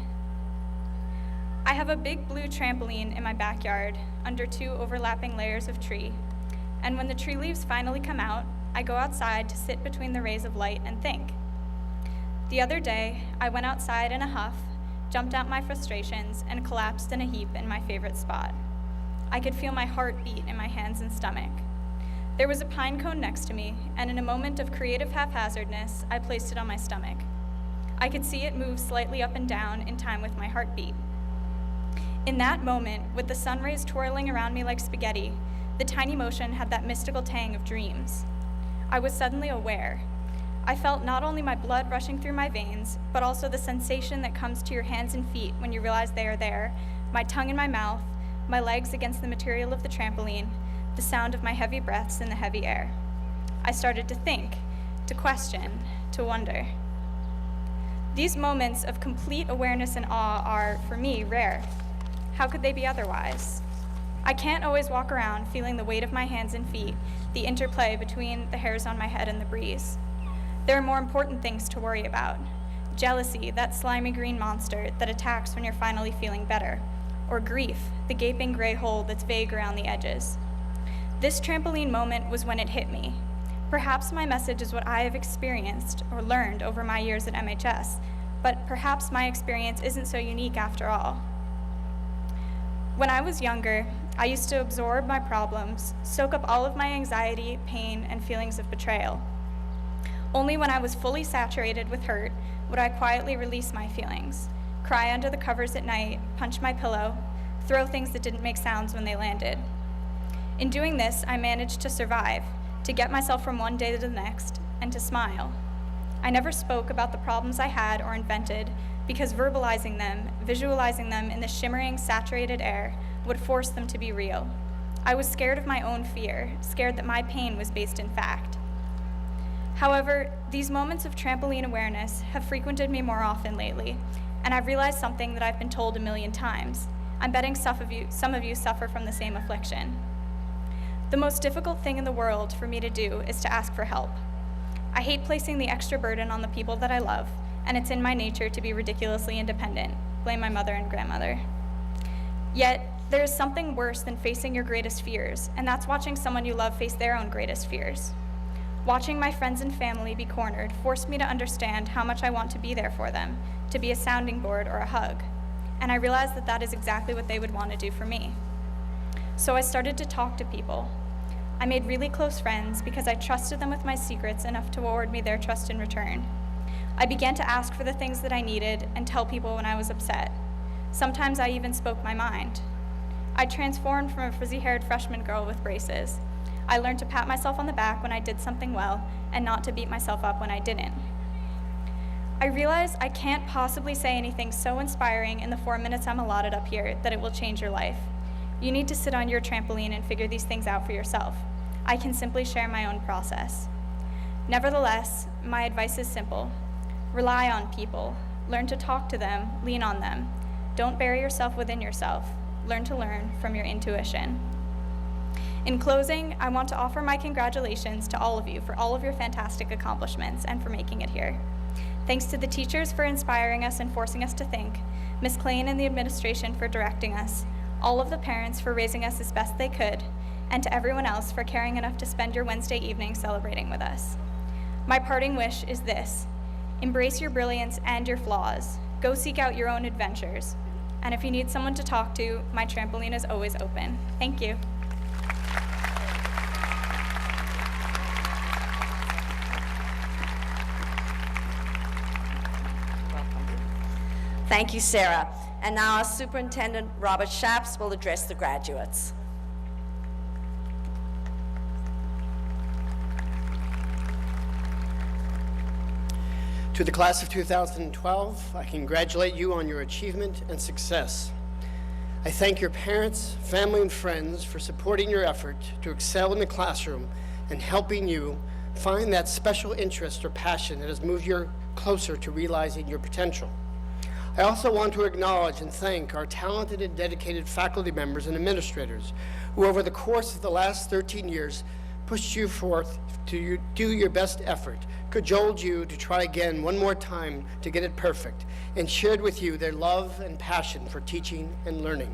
I have a big blue trampoline in my backyard under 2 overlapping layers of tree. and when the tree leaves finally come out, I go outside to sit between the rays of light and think. The other day, I went outside in a huff, jumped out my frustrations, and collapsed in a heap in my favorite spot. I could feel my heart beat in my hands and stomach. There was a pine cone next to me, and in a moment of creative haphazardness, I placed it on my stomach. I could see it move slightly up and down in time with my heartbeat. In that moment, with the sun rays twirling around me like spaghetti, the tiny motion had that mystical tang of dreams. I was suddenly aware. I felt not only my blood rushing through my veins, but also the sensation that comes to your hands and feet when you realize they are there, my tongue in my mouth, my legs against the material of the trampoline, the sound of my heavy breaths in the heavy air. I started to think, to question, to wonder. These moments of complete awareness and awe are, for me, rare. How could they be otherwise? I can't always walk around feeling the weight of my hands and feet, the interplay between the hairs on my head and the breeze. There are more important things to worry about. Jealousy, that slimy green monster that attacks when you're finally feeling better. Or grief, the gaping gray hole that's vague around the edges. This trampoline moment was when it hit me. Perhaps my message is what I have experienced or learned over my years at MHS, but perhaps my experience isn't so unique after all. When I was younger, I used to absorb my problems, soak up all of my anxiety, pain, and feelings of betrayal. Only when I was fully saturated with hurt would I quietly release my feelings, cry under the covers at night, punch my pillow, throw things that didn't make sounds when they landed. In doing this, I managed to survive, to get myself from one day to the next, and to smile. I never spoke about the problems I had or invented because verbalizing them, visualizing them in the shimmering, saturated air would force them to be real. I was scared of my own fear, scared that my pain was based in fact. However, these moments of trampoline awareness have frequented me more often lately, and I've realized something that I've been told a million times. I'm betting some of you suffer from the same affliction. The most difficult thing in the world for me to do is to ask for help. I hate placing the extra burden on the people that I love, and it's in my nature to be ridiculously independent. Blame my mother and grandmother. Yet, there is something worse than facing your greatest fears, and that's watching someone you love face their own greatest fears. Watching my friends and family be cornered forced me to understand how much I want to be there for them, to be a sounding board or a hug. And I realized that that is exactly what they would want to do for me. So I started to talk to people. I made really close friends because I trusted them with my secrets enough to award me their trust in return. I began to ask for the things that I needed and tell people when I was upset. Sometimes I even spoke my mind. I transformed from a frizzy-haired freshman girl with braces. I learned to pat myself on the back when I did something well and not to beat myself up when I didn't. I realize I can't possibly say anything so inspiring in the 4 minutes I'm allotted up here that it will change your life. You need to sit on your trampoline and figure these things out for yourself. I can simply share my own process. Nevertheless, my advice is simple. Rely on people. Learn to talk to them, lean on them. Don't bury yourself within yourself. Learn to learn from your intuition. In closing, I want to offer my congratulations to all of you for all of your fantastic accomplishments and for making it here. Thanks to the teachers for inspiring us and forcing us to think, Ms. Klain and the administration for directing us, all of the parents for raising us as best they could, and to everyone else for caring enough to spend your Wednesday evening celebrating with us. My parting wish is this: embrace your brilliance and your flaws. Go seek out your own adventures. And if you need someone to talk to, my trampoline is always open. Thank you. Thank you, Sarah. And now our Superintendent, Robert Shaps, will address the graduates. To the class of 2012, I congratulate you on your achievement and success. I thank your parents, family, and friends for supporting your effort to excel in the classroom and helping you find that special interest or passion that has moved you closer to realizing your potential. I also want to acknowledge and thank our talented and dedicated faculty members and administrators who over the course of the last 13 years pushed you forth to do your best effort, cajoled you to try again one more time to get it perfect, and shared with you their love and passion for teaching and learning.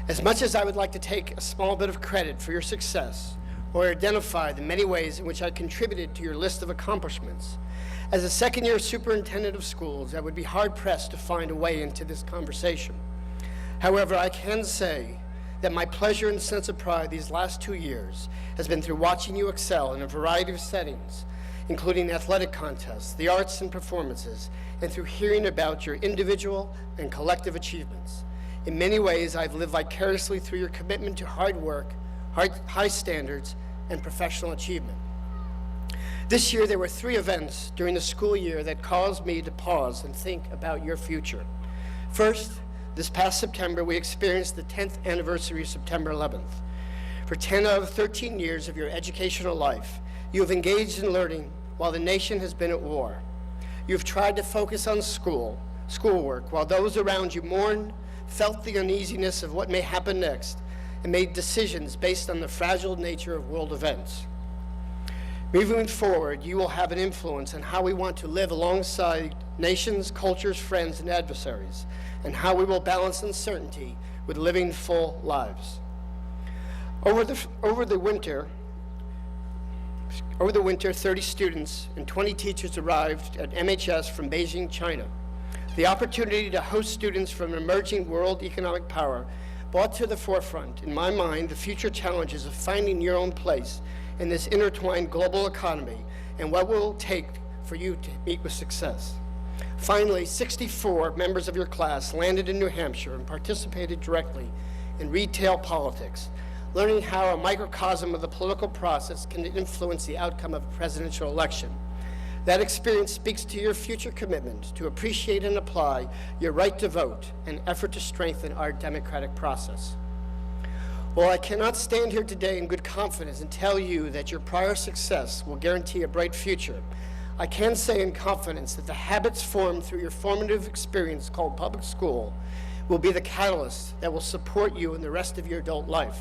As much as I would like to take a small bit of credit for your success, or identify the many ways in which I contributed to your list of accomplishments. As a second-year superintendent of schools, I would be hard-pressed to find a way into this conversation. However, I can say that my pleasure and sense of pride these last 2 years has been through watching you excel in a variety of settings, including athletic contests, the arts and performances, and through hearing about your individual and collective achievements. In many ways, I've lived vicariously through your commitment to hard work, high standards, and professional achievement. This year, there were 3 events during the school year that caused me to pause and think about your future. First, this past September, we experienced the 10th anniversary of September 11th. For 10 out of 13 years of your educational life, you have engaged in learning while the nation has been at war. You have tried to focus on schoolwork, while those around you mourned, felt the uneasiness of what may happen next, and made decisions based on the fragile nature of world events. Moving forward, you will have an influence on how we want to live alongside nations, cultures, friends, and adversaries, and how we will balance uncertainty with living full lives. Over the winter, 30 students and 20 teachers arrived at MHS from Beijing, China. The opportunity to host students from an emerging world economic power brought to the forefront, in my mind, the future challenges of finding your own place in this intertwined global economy and what will it take for you to meet with success. Finally, 64 members of your class landed in New Hampshire and participated directly in retail politics, learning how a microcosm of the political process can influence the outcome of a presidential election. That experience speaks to your future commitment to appreciate and apply your right to vote and effort to strengthen our democratic process. While I cannot stand here today in good confidence and tell you that your prior success will guarantee a bright future, I can say in confidence that the habits formed through your formative experience called public school will be the catalyst that will support you in the rest of your adult life.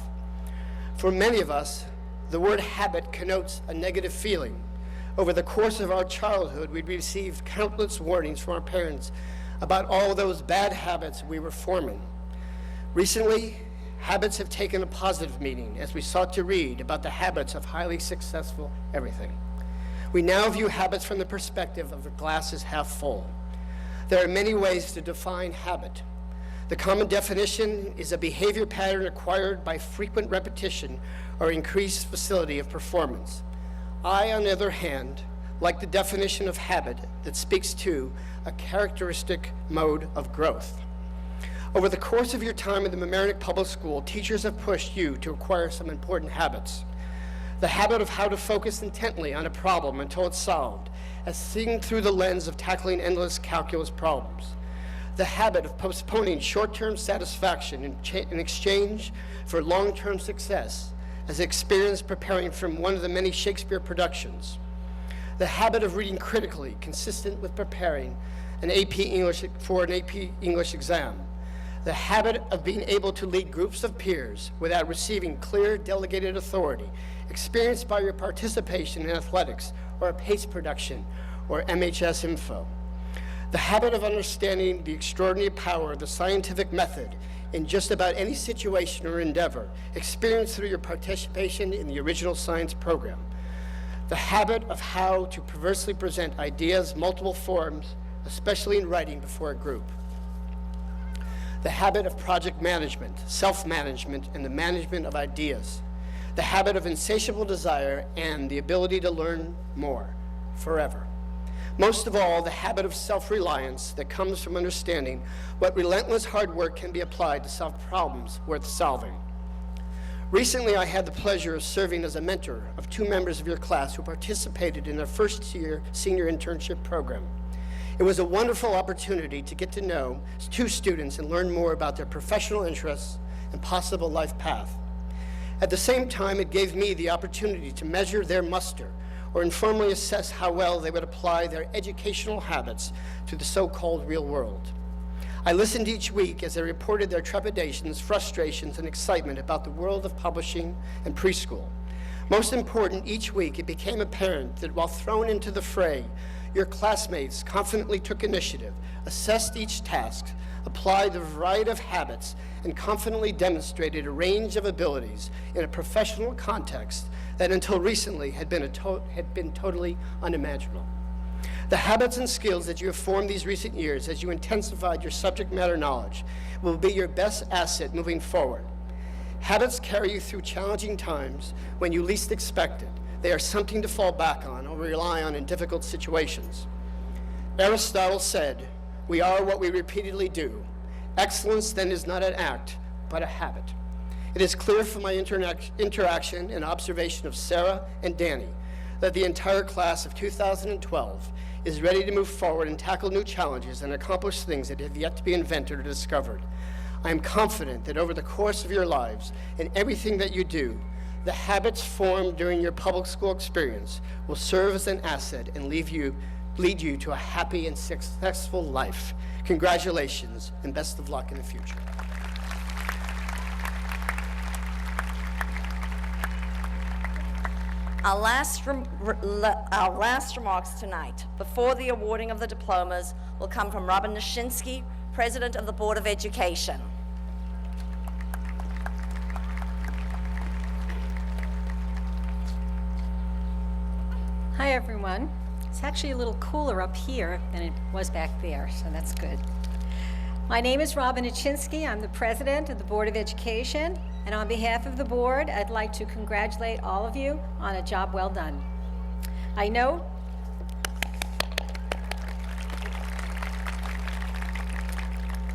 For many of us, the word habit connotes a negative feeling. Over the course of our childhood, we received countless warnings from our parents about all those bad habits we were forming. Recently, habits have taken a positive meaning as we sought to read about the habits of highly successful everything. We now view habits from the perspective of the glass is half full. There are many ways to define habit. The common definition is a behavior pattern acquired by frequent repetition or increased facility of performance. I, on the other hand, like the definition of habit that speaks to a characteristic mode of growth. Over the course of your time in the Mamaroneck Public School, teachers have pushed you to acquire some important habits. The habit of how to focus intently on a problem until it's solved, as seen through the lens of tackling endless calculus problems. The habit of postponing short-term satisfaction in exchange for long-term success, as experienced preparing from one of the many Shakespeare productions. The habit of reading critically, consistent with preparing for an AP English exam. The habit of being able to lead groups of peers without receiving clear delegated authority, experienced by your participation in athletics or a PACE production or MHS Info. The habit of understanding the extraordinary power of the scientific method in just about any situation or endeavor, experienced through your participation in the original science program. The habit of how to perversely present ideas, multiple forms, especially in writing before a group. The habit of project management, self-management, and the management of ideas. The habit of insatiable desire and the ability to learn more forever. Most of all, the habit of self-reliance that comes from understanding what relentless hard work can be applied to solve problems worth solving. Recently, I had the pleasure of serving as a mentor of 2 members of your class who participated in their first-year senior internship program. It was a wonderful opportunity to get to know 2 students and learn more about their professional interests and possible life path. At the same time, it gave me the opportunity to measure their muster or informally assess how well they would apply their educational habits to the so-called real world. I listened each week as they reported their trepidations, frustrations, and excitement about the world of publishing and preschool. Most important, each week it became apparent that while thrown into the fray, Your classmates confidently took initiative, assessed each task, applied a variety of habits, and confidently demonstrated a range of abilities in a professional context that until recently had been totally unimaginable. The habits and skills that you have formed these recent years as you intensified your subject matter knowledge will be your best asset moving forward. Habits carry you through challenging times when you least expect it. They are something to fall back on or rely on in difficult situations. Aristotle said, "We are what we repeatedly do. Excellence then is not an act, but a habit." It is clear from my interaction and observation of Sarah and Danny that the entire class of 2012 is ready to move forward and tackle new challenges and accomplish things that have yet to be invented or discovered. I am confident that over the course of your lives and everything that you do, the habits formed during your public school experience will serve as an asset and lead you to a happy and successful life. Congratulations and best of luck in the future. Our last remarks tonight, before the awarding of the diplomas, will come from Robin Nishinsky, President of the Board of Education. Hi, everyone. It's actually a little cooler up here than it was back there, so that's good. My name is Robin Nishinsky. I'm the President of the Board of Education. And on behalf of the board, I'd like to congratulate all of you on a job well done. I know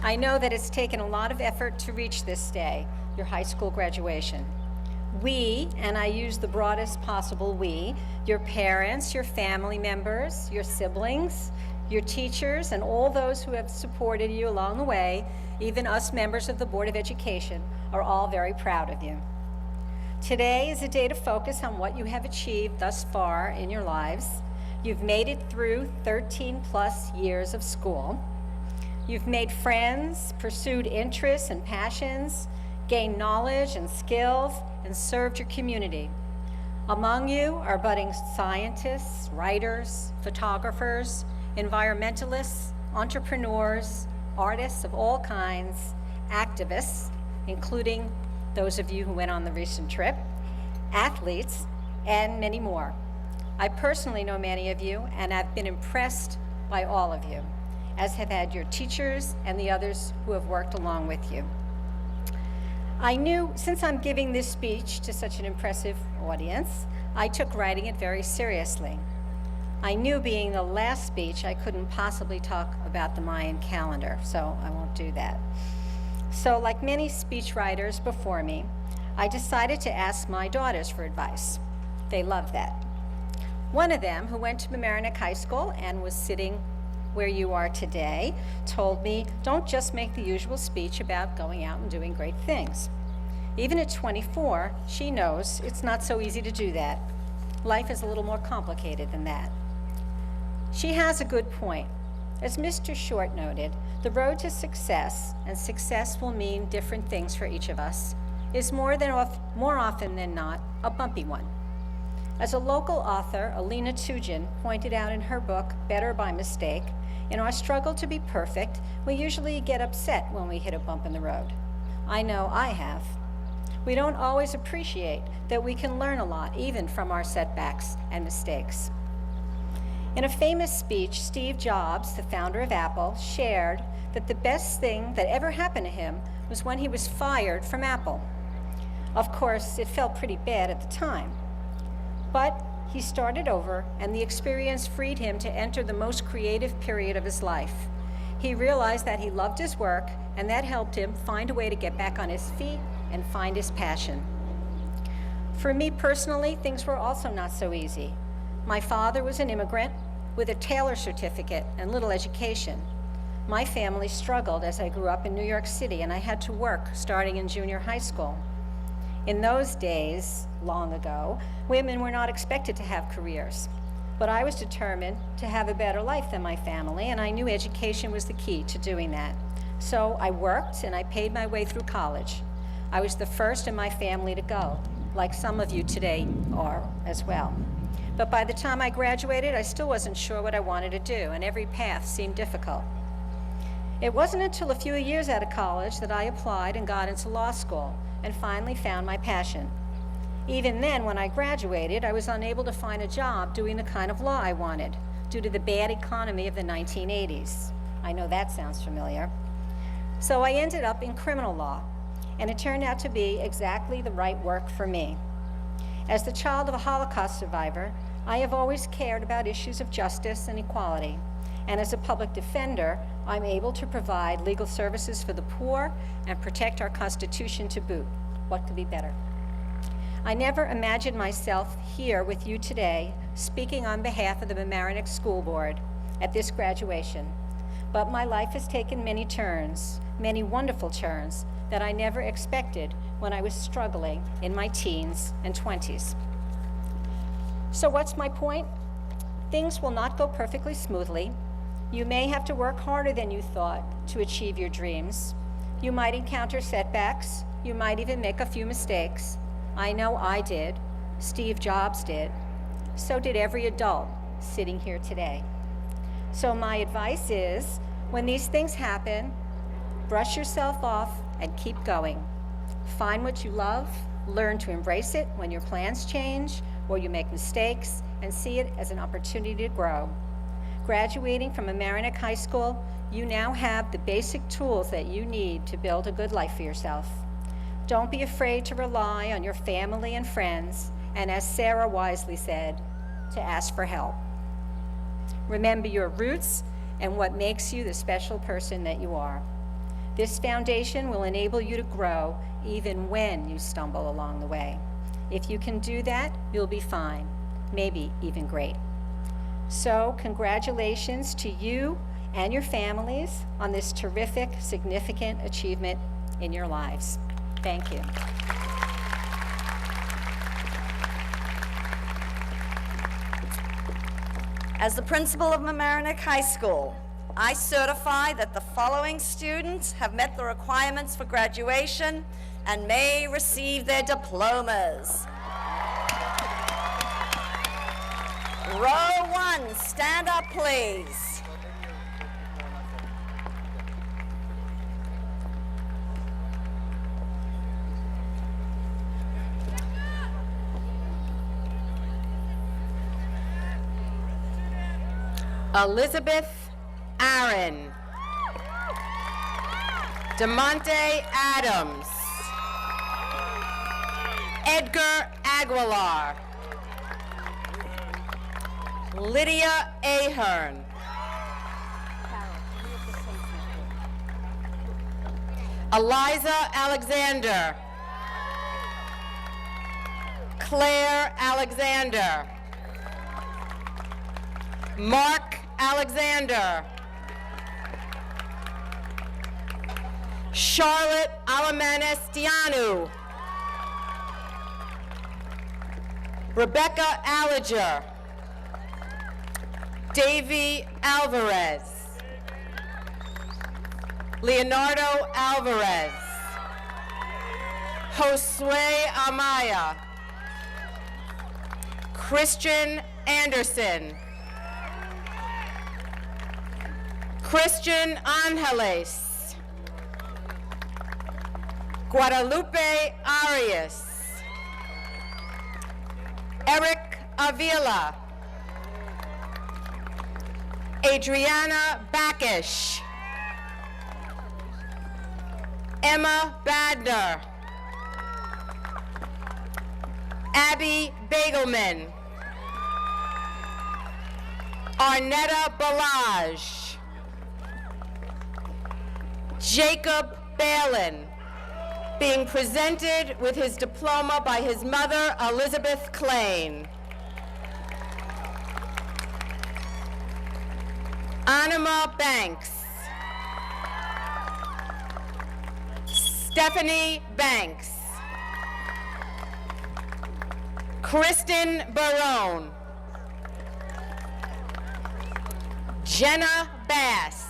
that it's taken a lot of effort to reach this day, your high school graduation. We, and I use the broadest possible we, your parents, your family members, your siblings, your teachers, and all those who have supported you along the way, even us members of the Board of Education, are all very proud of you. Today is a day to focus on what you have achieved thus far in your lives. You've made it through 13 plus years of school. You've made friends, pursued interests and passions, gained knowledge and skills, and served your community. Among you are budding scientists, writers, photographers, environmentalists, entrepreneurs, artists of all kinds, activists, including those of you who went on the recent trip, athletes, and many more. I personally know many of you, and I've been impressed by all of you, as have had your teachers and the others who have worked along with you. I knew, since I'm giving this speech to such an impressive audience, I took writing it very seriously. I knew, being the last speech, I couldn't possibly talk about the Mayan calendar, so I won't do that. So, like many speechwriters before me, I decided to ask my daughters for advice. They love that. One of them, who went to Mamaroneck High School and was sitting where you are today, told me, don't just make the usual speech about going out and doing great things. Even at 24, she knows it's not so easy to do that. Life is a little more complicated than that. She has a good point. As Mr. Short noted, the road to success, and success will mean different things for each of us, is more often than not a bumpy one. As a local author, Alina Tugin, pointed out in her book, Better by Mistake, in our struggle to be perfect, we usually get upset when we hit a bump in the road. I know I have. We don't always appreciate that we can learn a lot, even from our setbacks and mistakes. In a famous speech, Steve Jobs, the founder of Apple, shared that the best thing that ever happened to him was when he was fired from Apple. Of course, it felt pretty bad at the time. But he started over, and the experience freed him to enter the most creative period of his life. He realized that he loved his work, and that helped him find a way to get back on his feet and find his passion. For me personally, things were also not so easy. My father was an immigrant with a Taylor certificate and little education. My family struggled as I grew up in New York City, and I had to work starting in junior high school. In those days, long ago, women were not expected to have careers. But I was determined to have a better life than my family, and I knew education was the key to doing that. So I worked and I paid my way through college. I was the first in my family to go, like some of you today are as well. But by the time I graduated, I still wasn't sure what I wanted to do, and every path seemed difficult. It wasn't until a few years out of college that I applied and got into law school, and finally found my passion. Even then, when I graduated, I was unable to find a job doing the kind of law I wanted due to the bad economy of the 1980s. I know that sounds familiar. So I ended up in criminal law, and it turned out to be exactly the right work for me. As the child of a Holocaust survivor, I have always cared about issues of justice and equality, and as a public defender, I'm able to provide legal services for the poor and protect our Constitution to boot. What could be better? I never imagined myself here with you today, speaking on behalf of the Mamaroneck School Board at this graduation. But my life has taken many turns, many wonderful turns, that I never expected when I was struggling in my teens and 20s. So what's my point? Things will not go perfectly smoothly. You may have to work harder than you thought to achieve your dreams. You might encounter setbacks. You might even make a few mistakes. I know I did. Steve Jobs did. So did every adult sitting here today. So my advice is, when these things happen, brush yourself off and keep going. Find what you love, learn to embrace it when your plans change or you make mistakes, and see it as an opportunity to grow. Graduating from Mamaroneck High School, you now have the basic tools that you need to build a good life for yourself. Don't be afraid to rely on your family and friends, and as Sarah wisely said, to ask for help. Remember your roots and what makes you the special person that you are. This foundation will enable you to grow even when you stumble along the way. If you can do that, you'll be fine, maybe even great. So congratulations to you and your families on this terrific, significant achievement in your lives. Thank you. As the principal of Mamaroneck High School, I certify that the following students have met the requirements for graduation and may receive their diplomas. Row 1, stand up, please. Elizabeth Aaron. DeMonte Adams. Edgar Aguilar. Lydia Ahern. Eliza Alexander. Claire Alexander. Mark Alexander. Charlotte Alamanestianu. Rebecca Alliger. Davy Alvarez. Leonardo Alvarez. Josue Amaya. Christian Anderson. Christian Angeles. Guadalupe Arias. Eric Avila. Adriana Backish. Emma Badner. Abby Bagelman. Arnetta Balaj. Jacob Balin, being presented with his diploma by his mother, Elizabeth Klain. Anima Banks. Stephanie Banks. Kristen Barone. Jenna Bass.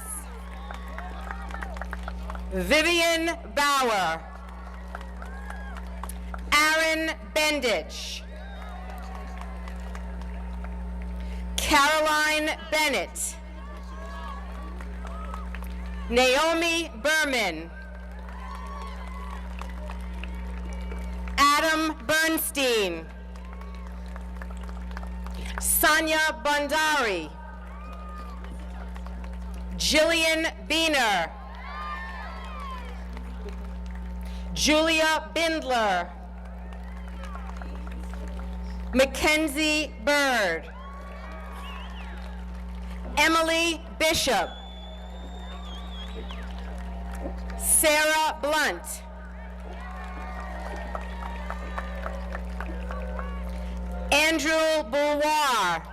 Vivian Bauer. Aaron Bendich. John Bennett. Naomi Berman. Adam Bernstein. Sonia Bhandari. Jillian Beener. Julia Bindler. Mackenzie Bird. Emily Bishop. Sarah Blunt. Andrew Bouloir.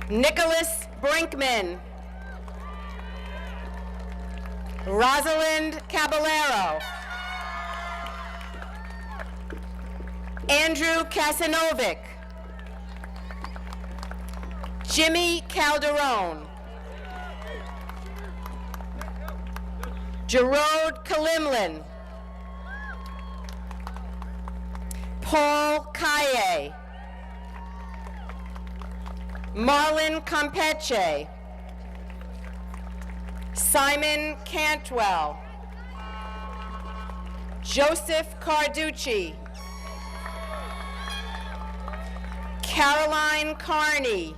Nicholas Brinkman. Rosalind Caballero. Andrew Kasanovic. Jimmy Calderon. Jerode Kalimlin. Paul Kaye. Marlon Campeche. Simon Cantwell. Joseph Carducci. Caroline Carney.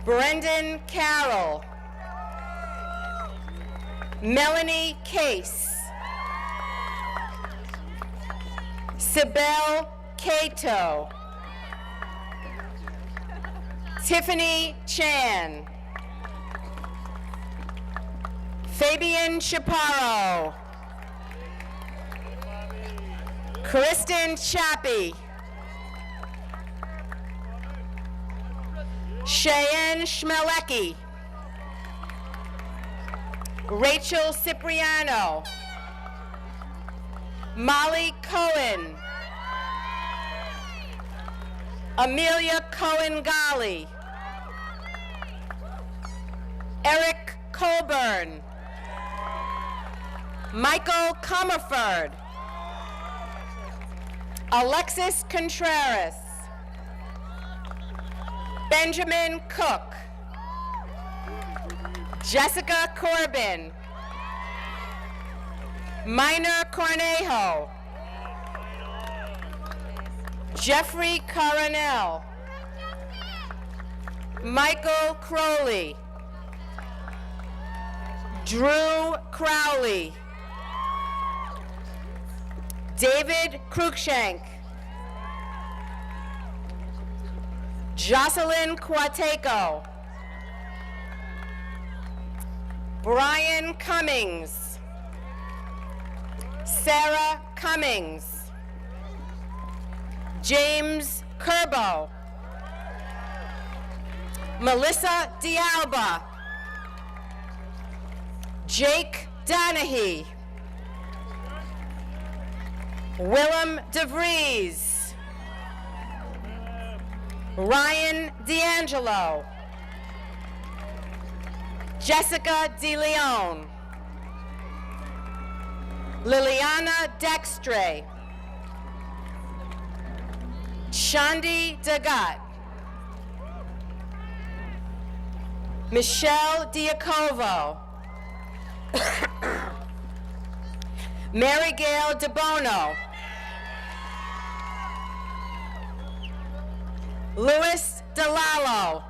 Brendan Carroll. Melanie Case. Sibel Cato. Tiffany Chan. Fabian Chaparro. Kristen Chappie. Cheyenne Schmelecki. Rachel Cipriano. Molly Cohen. Amelia Cohen-Ghali. Eric Colburn. Michael Comerford. Alexis Contreras. Benjamin Cook. Jessica Corbin. Minor Cornejo. Jeffrey Coronel. Michael Crowley. Drew Crowley. David Cruikshank. Jocelyn Quateco. Brian Cummings. Sarah Cummings. James Kerbo. Melissa Dialba. Jake Donahue. Willem DeVries. Ryan D'Angelo. Jessica DeLeon. Liliana Dextre. Shandi Dagat. Michelle Diacovo. Mary Gail DeBono. Louis DeLallo.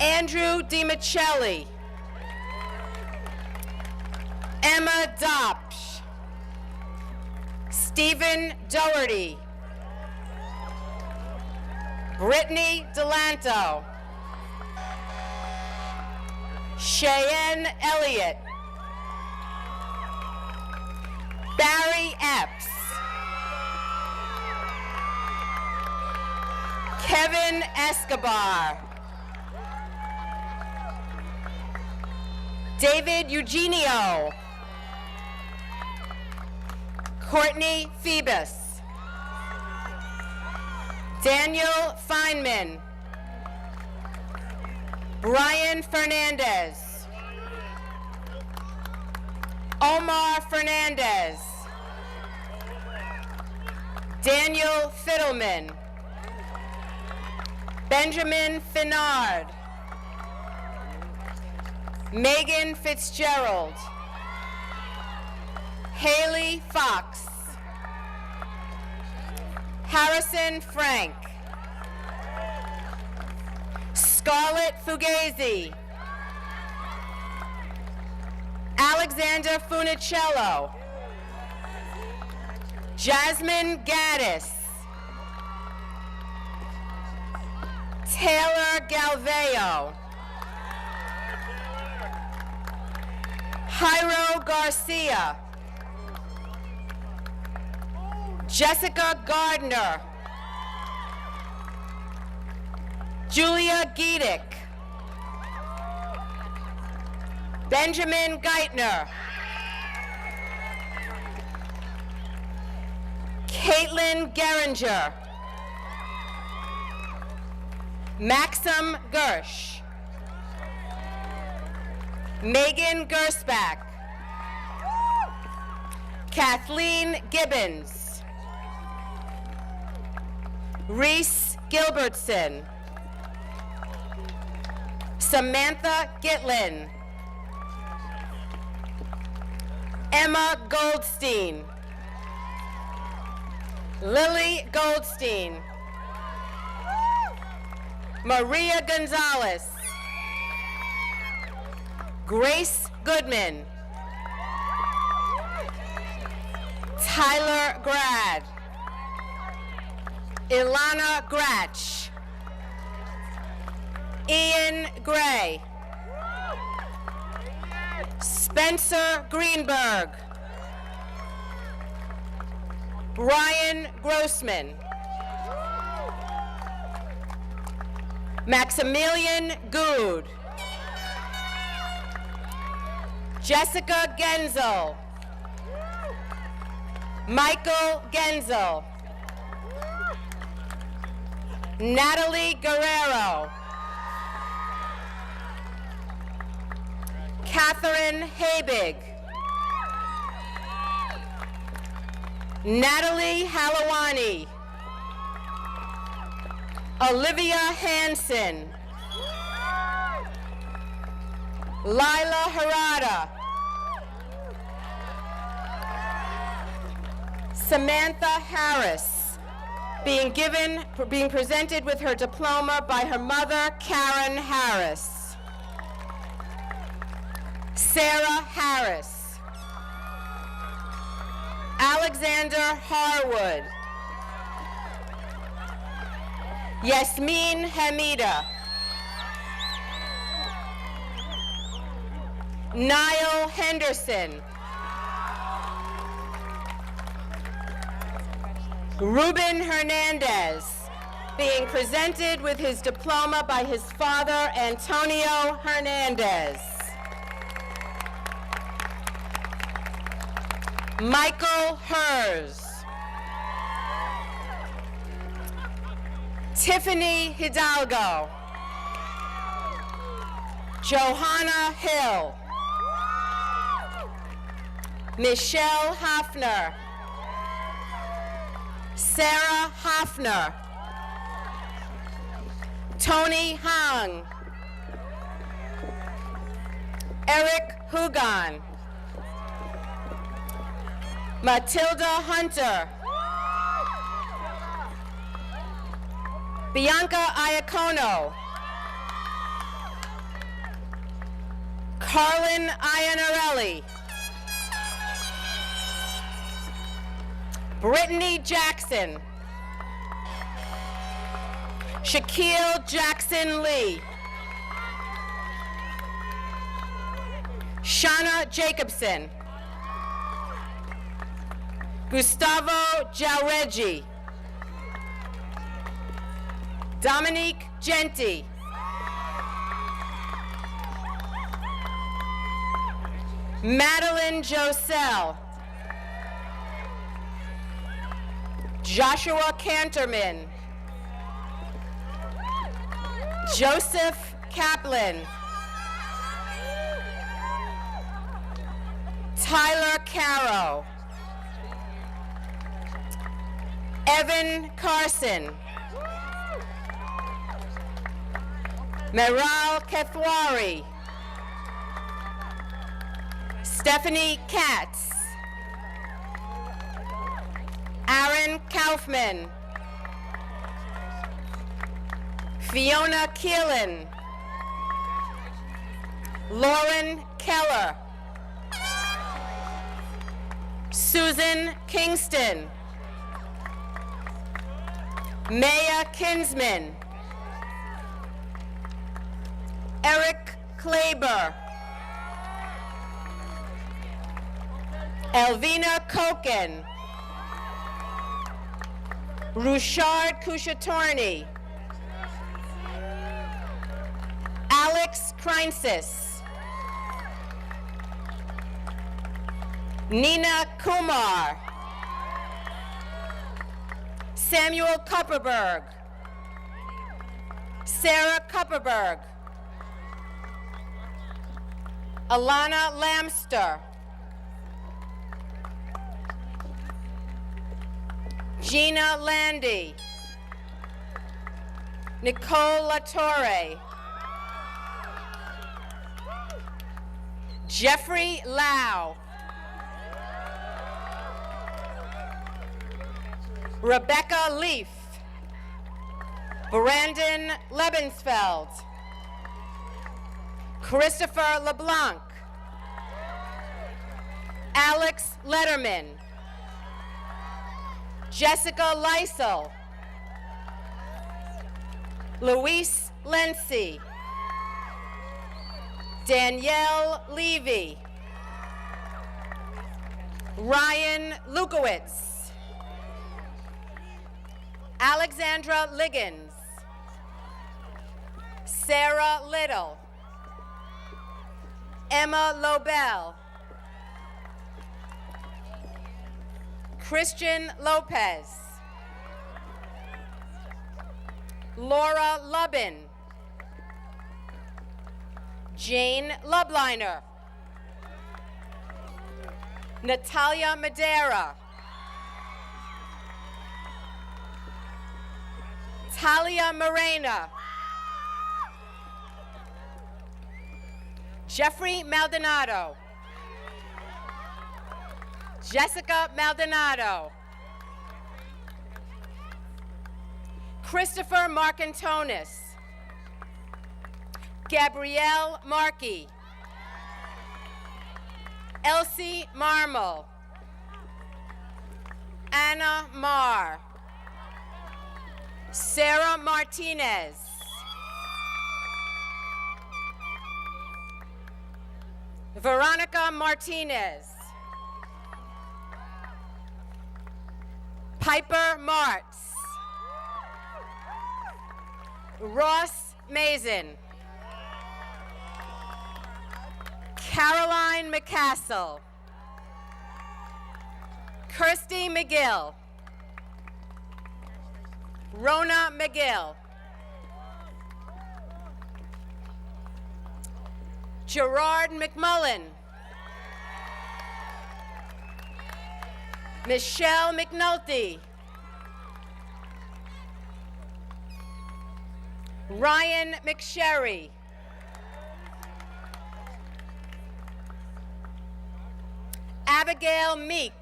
Andrew DiMichelli. Emma Dopsch. Stephen Doherty. Brittany Delanto. Cheyenne Elliott. Barry Epps. Kevin Escobar. David Eugenio. Courtney Phoebus. Daniel Feynman. Brian Fernandez. Omar Fernandez. Daniel Fiddleman, Benjamin Finard, Megan Fitzgerald, Haley Fox, Harrison Frank, Scarlett Fugazi, Alexander Funicello, Jasmine Gaddis, Taylor Galveo, Jairo Garcia, Jessica Gardner, Julia Giedick, Benjamin Geithner, Caitlin Geringer, Maxim Gersh, Megan Gersbach, Kathleen Gibbons, Reese Gilbertson, Samantha Gitlin, Emma Goldstein, Lily Goldstein, Maria Gonzalez, Grace Goodman, Tyler Grad, Ilana Gratch, Ian Gray, Spencer Greenberg, Brian Grossman, Maximilian Good, Jessica Genzel, Michael Genzel, Natalie Guerrero, Catherine Habig, Natalie Halawani, Olivia Hansen, Lila Harada, Samantha Harris, being presented with her diploma by her mother, Karen Harris. Sarah Harris, Alexander Harwood, Yasmin Hamida, Niall Henderson, Ruben Hernandez, being presented with his diploma by his father, Antonio Hernandez. Michael Hers, Tiffany Hidalgo, Johanna Hill, Michelle Hoffner, Sarah Hoffner, Tony Hong, Eric Hugon, Matilda Hunter, Bianca Iacono, Carlin Iannarelli, Brittany Jackson, Shaquille Jackson Lee, Shauna Jacobson, Gustavo Jaureggi, Dominique Genti, Madeline Josell, Joshua Canterman, Joseph Kaplan, Tyler Caro, Evan Carson. Meral Kethwari. Stephanie Katz. Aaron Kaufman. Fiona Keelan. Lauren Keller. Susan Kingston. Maya Kinsman. Eric Klaber. Elvina Koken. Rushard Kushatorny. Alex Kreinsis. Nina Kumar. Samuel Kupperberg. Sarah Kupperberg. Alana Lamster. Gina Landy. Nicole Latorre. Jeffrey Lau. Rebecca Leaf. Brandon Lebensfeld. Christopher LeBlanc. Alex Letterman. Jessica Lysel. Luis Lency. Danielle Levy. Ryan Lukowitz. Alexandra Liggins. Sarah Little. Emma Lobel. Christian Lopez. Laura Lubin. Jane Lubliner. Natalia Madera. Talia Morena. Jeffrey Maldonado. Jessica Maldonado. Christopher Marcantonis. Gabrielle Markey. Elsie Marmol. Anna Marr. Sarah Martinez. Veronica Martinez. Piper Martz. Ross Mason. Caroline McCassell. Kirsty McGill. Rona McGill. Gerard McMullen. Michelle McNulty. Ryan McSherry. Abigail Meek.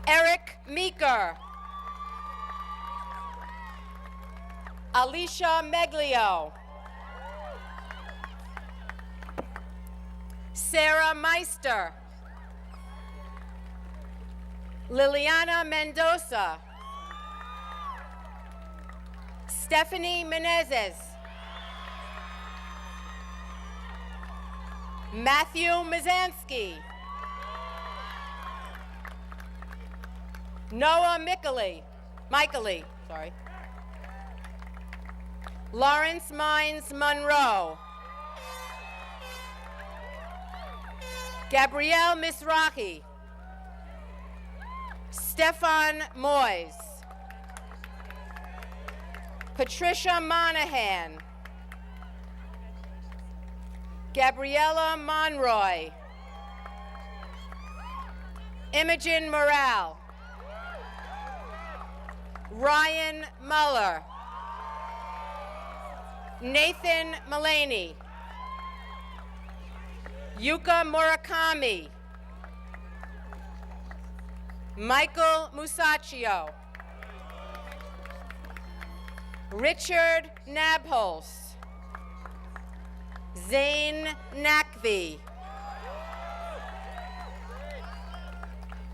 Eric Meeker. Alicia Meglio. Sarah Meister. Liliana Mendoza. Stephanie Menezes. Matthew Mazansky. Noah Michaely, sorry. Lawrence Mines Monroe. Gabrielle Misraki. Stefan Moyes. Patricia Monahan. Gabriella Monroy. Imogen Morale, Ryan Muller, Nathan Mullaney, Yuka Murakami, Michael Musacchio, Richard Nabholz, Zane Nakvi,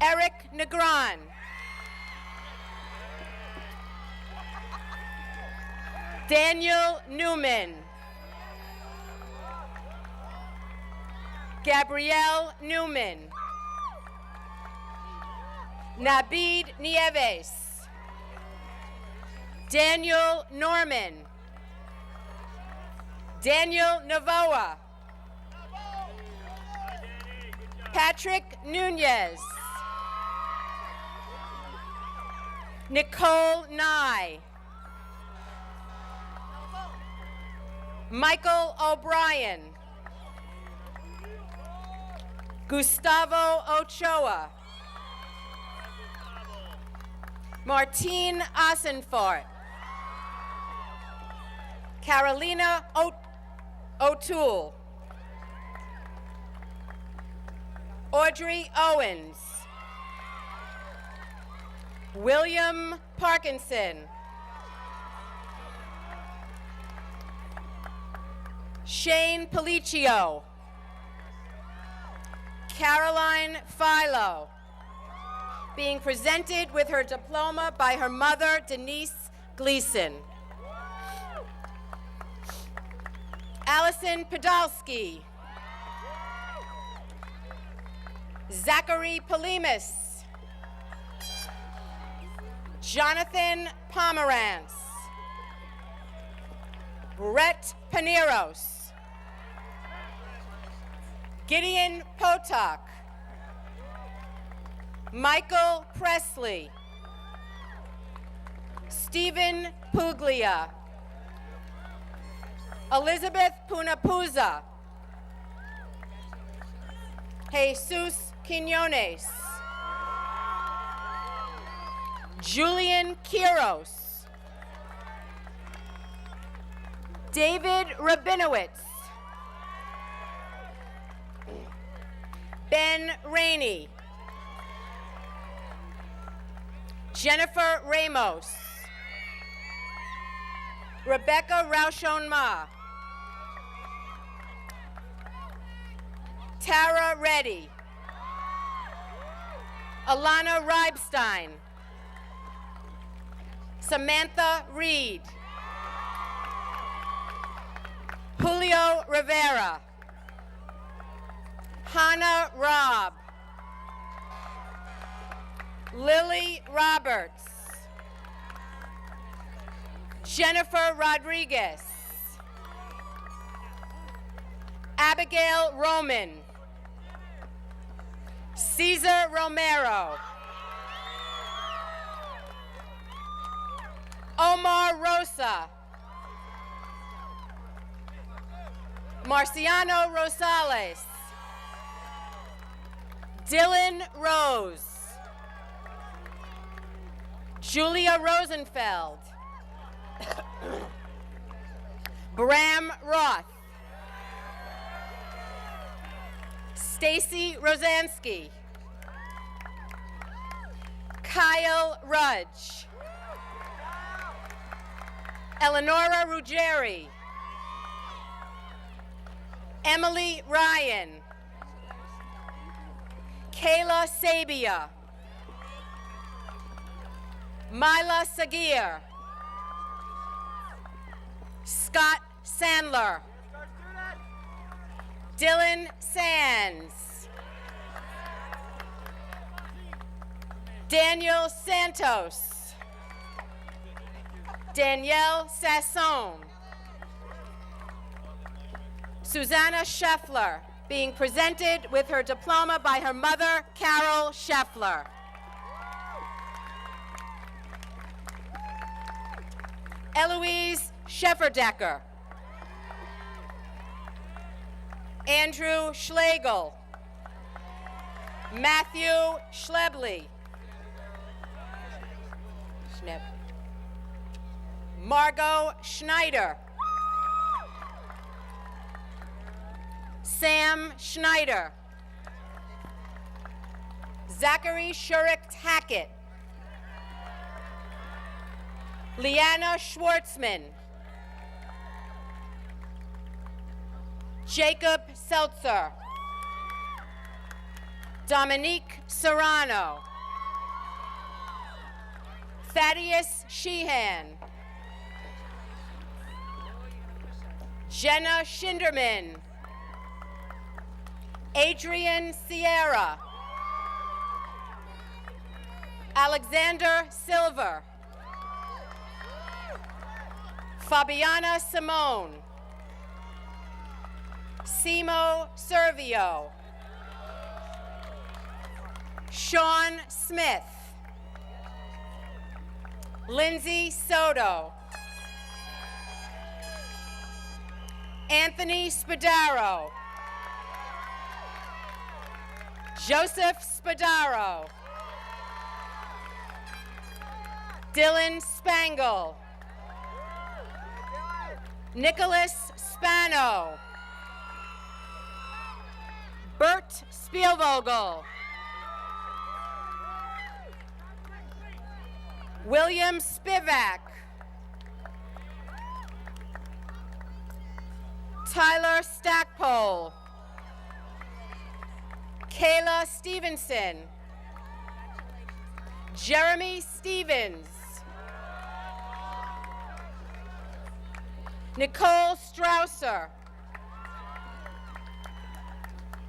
Eric Negron, Daniel Newman, Gabrielle Newman, Nabid Nieves, Daniel Norman, Daniel Navoa, Patrick Nunez, Nicole Nye, Michael O'Brien, Gustavo Ochoa, Martine Asenfort, Carolina O'Toole, Audrey Owens, William Parkinson, Shane Policio, Caroline Philo, being presented with her diploma by her mother, Denise Gleason. Allison Podolsky, Zachary Polimis, Jonathan Pomerantz, Brett Paneros, Gideon Potok, Michael Presley, Stephen Puglia, Elizabeth Punapuza, Jesus Quinones, Julian Quiros, David Rabinowitz, Ben Rainey, Jennifer Ramos, Rebecca Rauschon-Ma, Tara Reddy, Alana Reibstein, Samantha Reed, Julio Rivera, Hannah Robb, Lily Roberts, Jennifer Rodriguez, Abigail Roman, Cesar Romero, Omar Rosa, Marciano Rosales, Dylan Rose, Julia Rosenfeld, Bram Roth, Stacy Rosansky, Kyle Rudge, Eleonora Ruggeri, Emily Ryan, Kayla Sabia, Mila Sagir, Scott Sandler, Dylan Sands, Daniel Santos, Danielle Sasson, Susanna Scheffler, being presented with her diploma by her mother, Carol Scheffler. Eloise Schefferdecker, Andrew Schlegel, Matthew Schlebley. Margot Schneider. Sam Schneider. Zachary Shurick Hackett. Leanna Schwartzman. Jacob Seltzer. Dominique Serrano. Thaddeus Sheehan. Jenna Schinderman. Adrian Sierra. Alexander Silver. Fabiana Simone. Simo Servio. Sean Smith. Lindsay Soto. Anthony Spadaro. Joseph Spadaro. Dylan Spangle. Nicholas Spano. Bert Spielvogel. William Spivak. Tyler Stackpole. Kayla Stevenson. Jeremy Stevens. Nicole Strausser.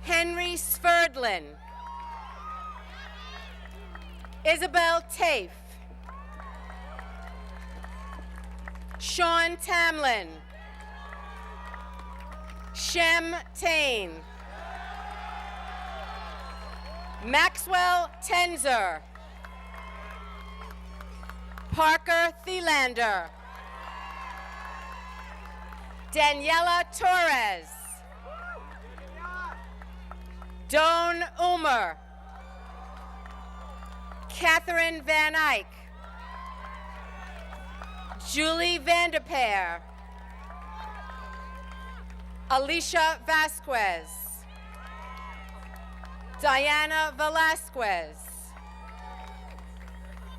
Henry Sverdlin. Isabel Tafe. Sean Tamlin. Shem Tain. Maxwell Tenzer. Parker Thielander. Daniela Torres. Doan Umer. Catherine Van Eyck. Julie Vanderpeer. Alicia Vasquez. Diana Velasquez.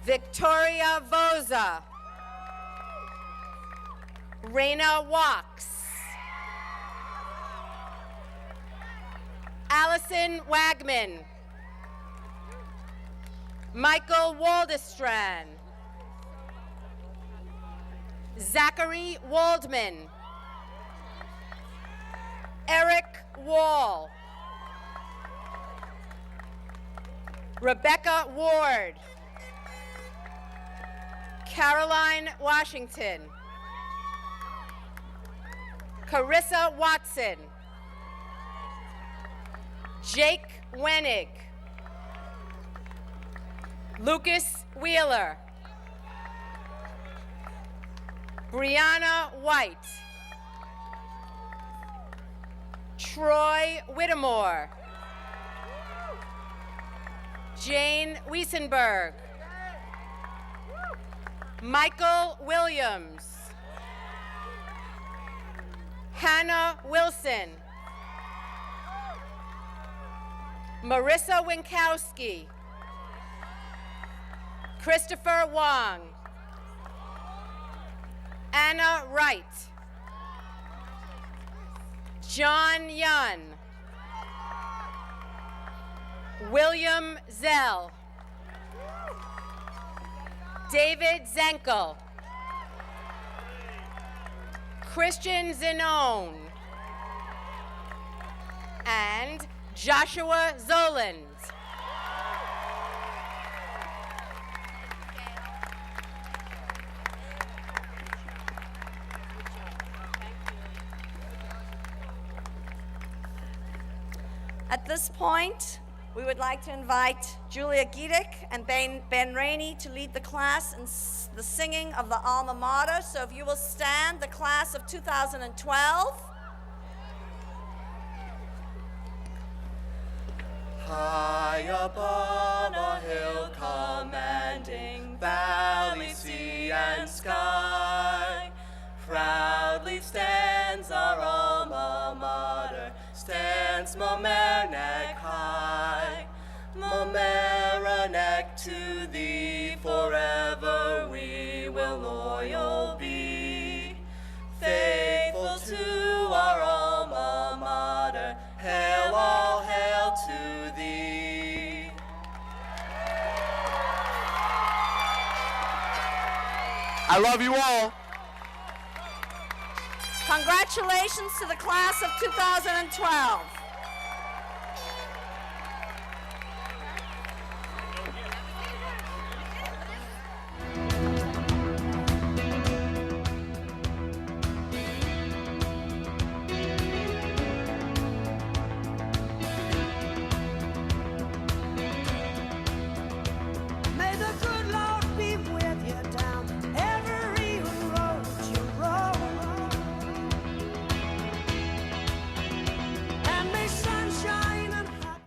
Victoria Voza. Raina Wax. Allison Wagman. Michael Waldestrand. Zachary Waldman. Eric Wall. Rebecca Ward. Caroline Washington. Carissa Watson. Jake Wenig. Lucas Wheeler. Brianna White. Troy Whittemore. Jane Wiesenberg. Michael Williams. Hannah Wilson. Marissa Winkowski. Christopher Wong. Anna Wright. John Yun. William Zell. David Zenkel. Christian Zenone. And Joshua Zolans. At this point, we would like to invite Julia Giedick and Ben Rainey to lead the class in the singing of the alma mater. So if you will stand, the class of 2012. High above a hill commanding valley, sea, and sky, proudly stands our alma mater, stands Mamaroneck high. Mamaroneck, to thee forever we will loyal be, faithful to our alma mater, hail, all hail to thee. I love you all. Congratulations to the class of 2012.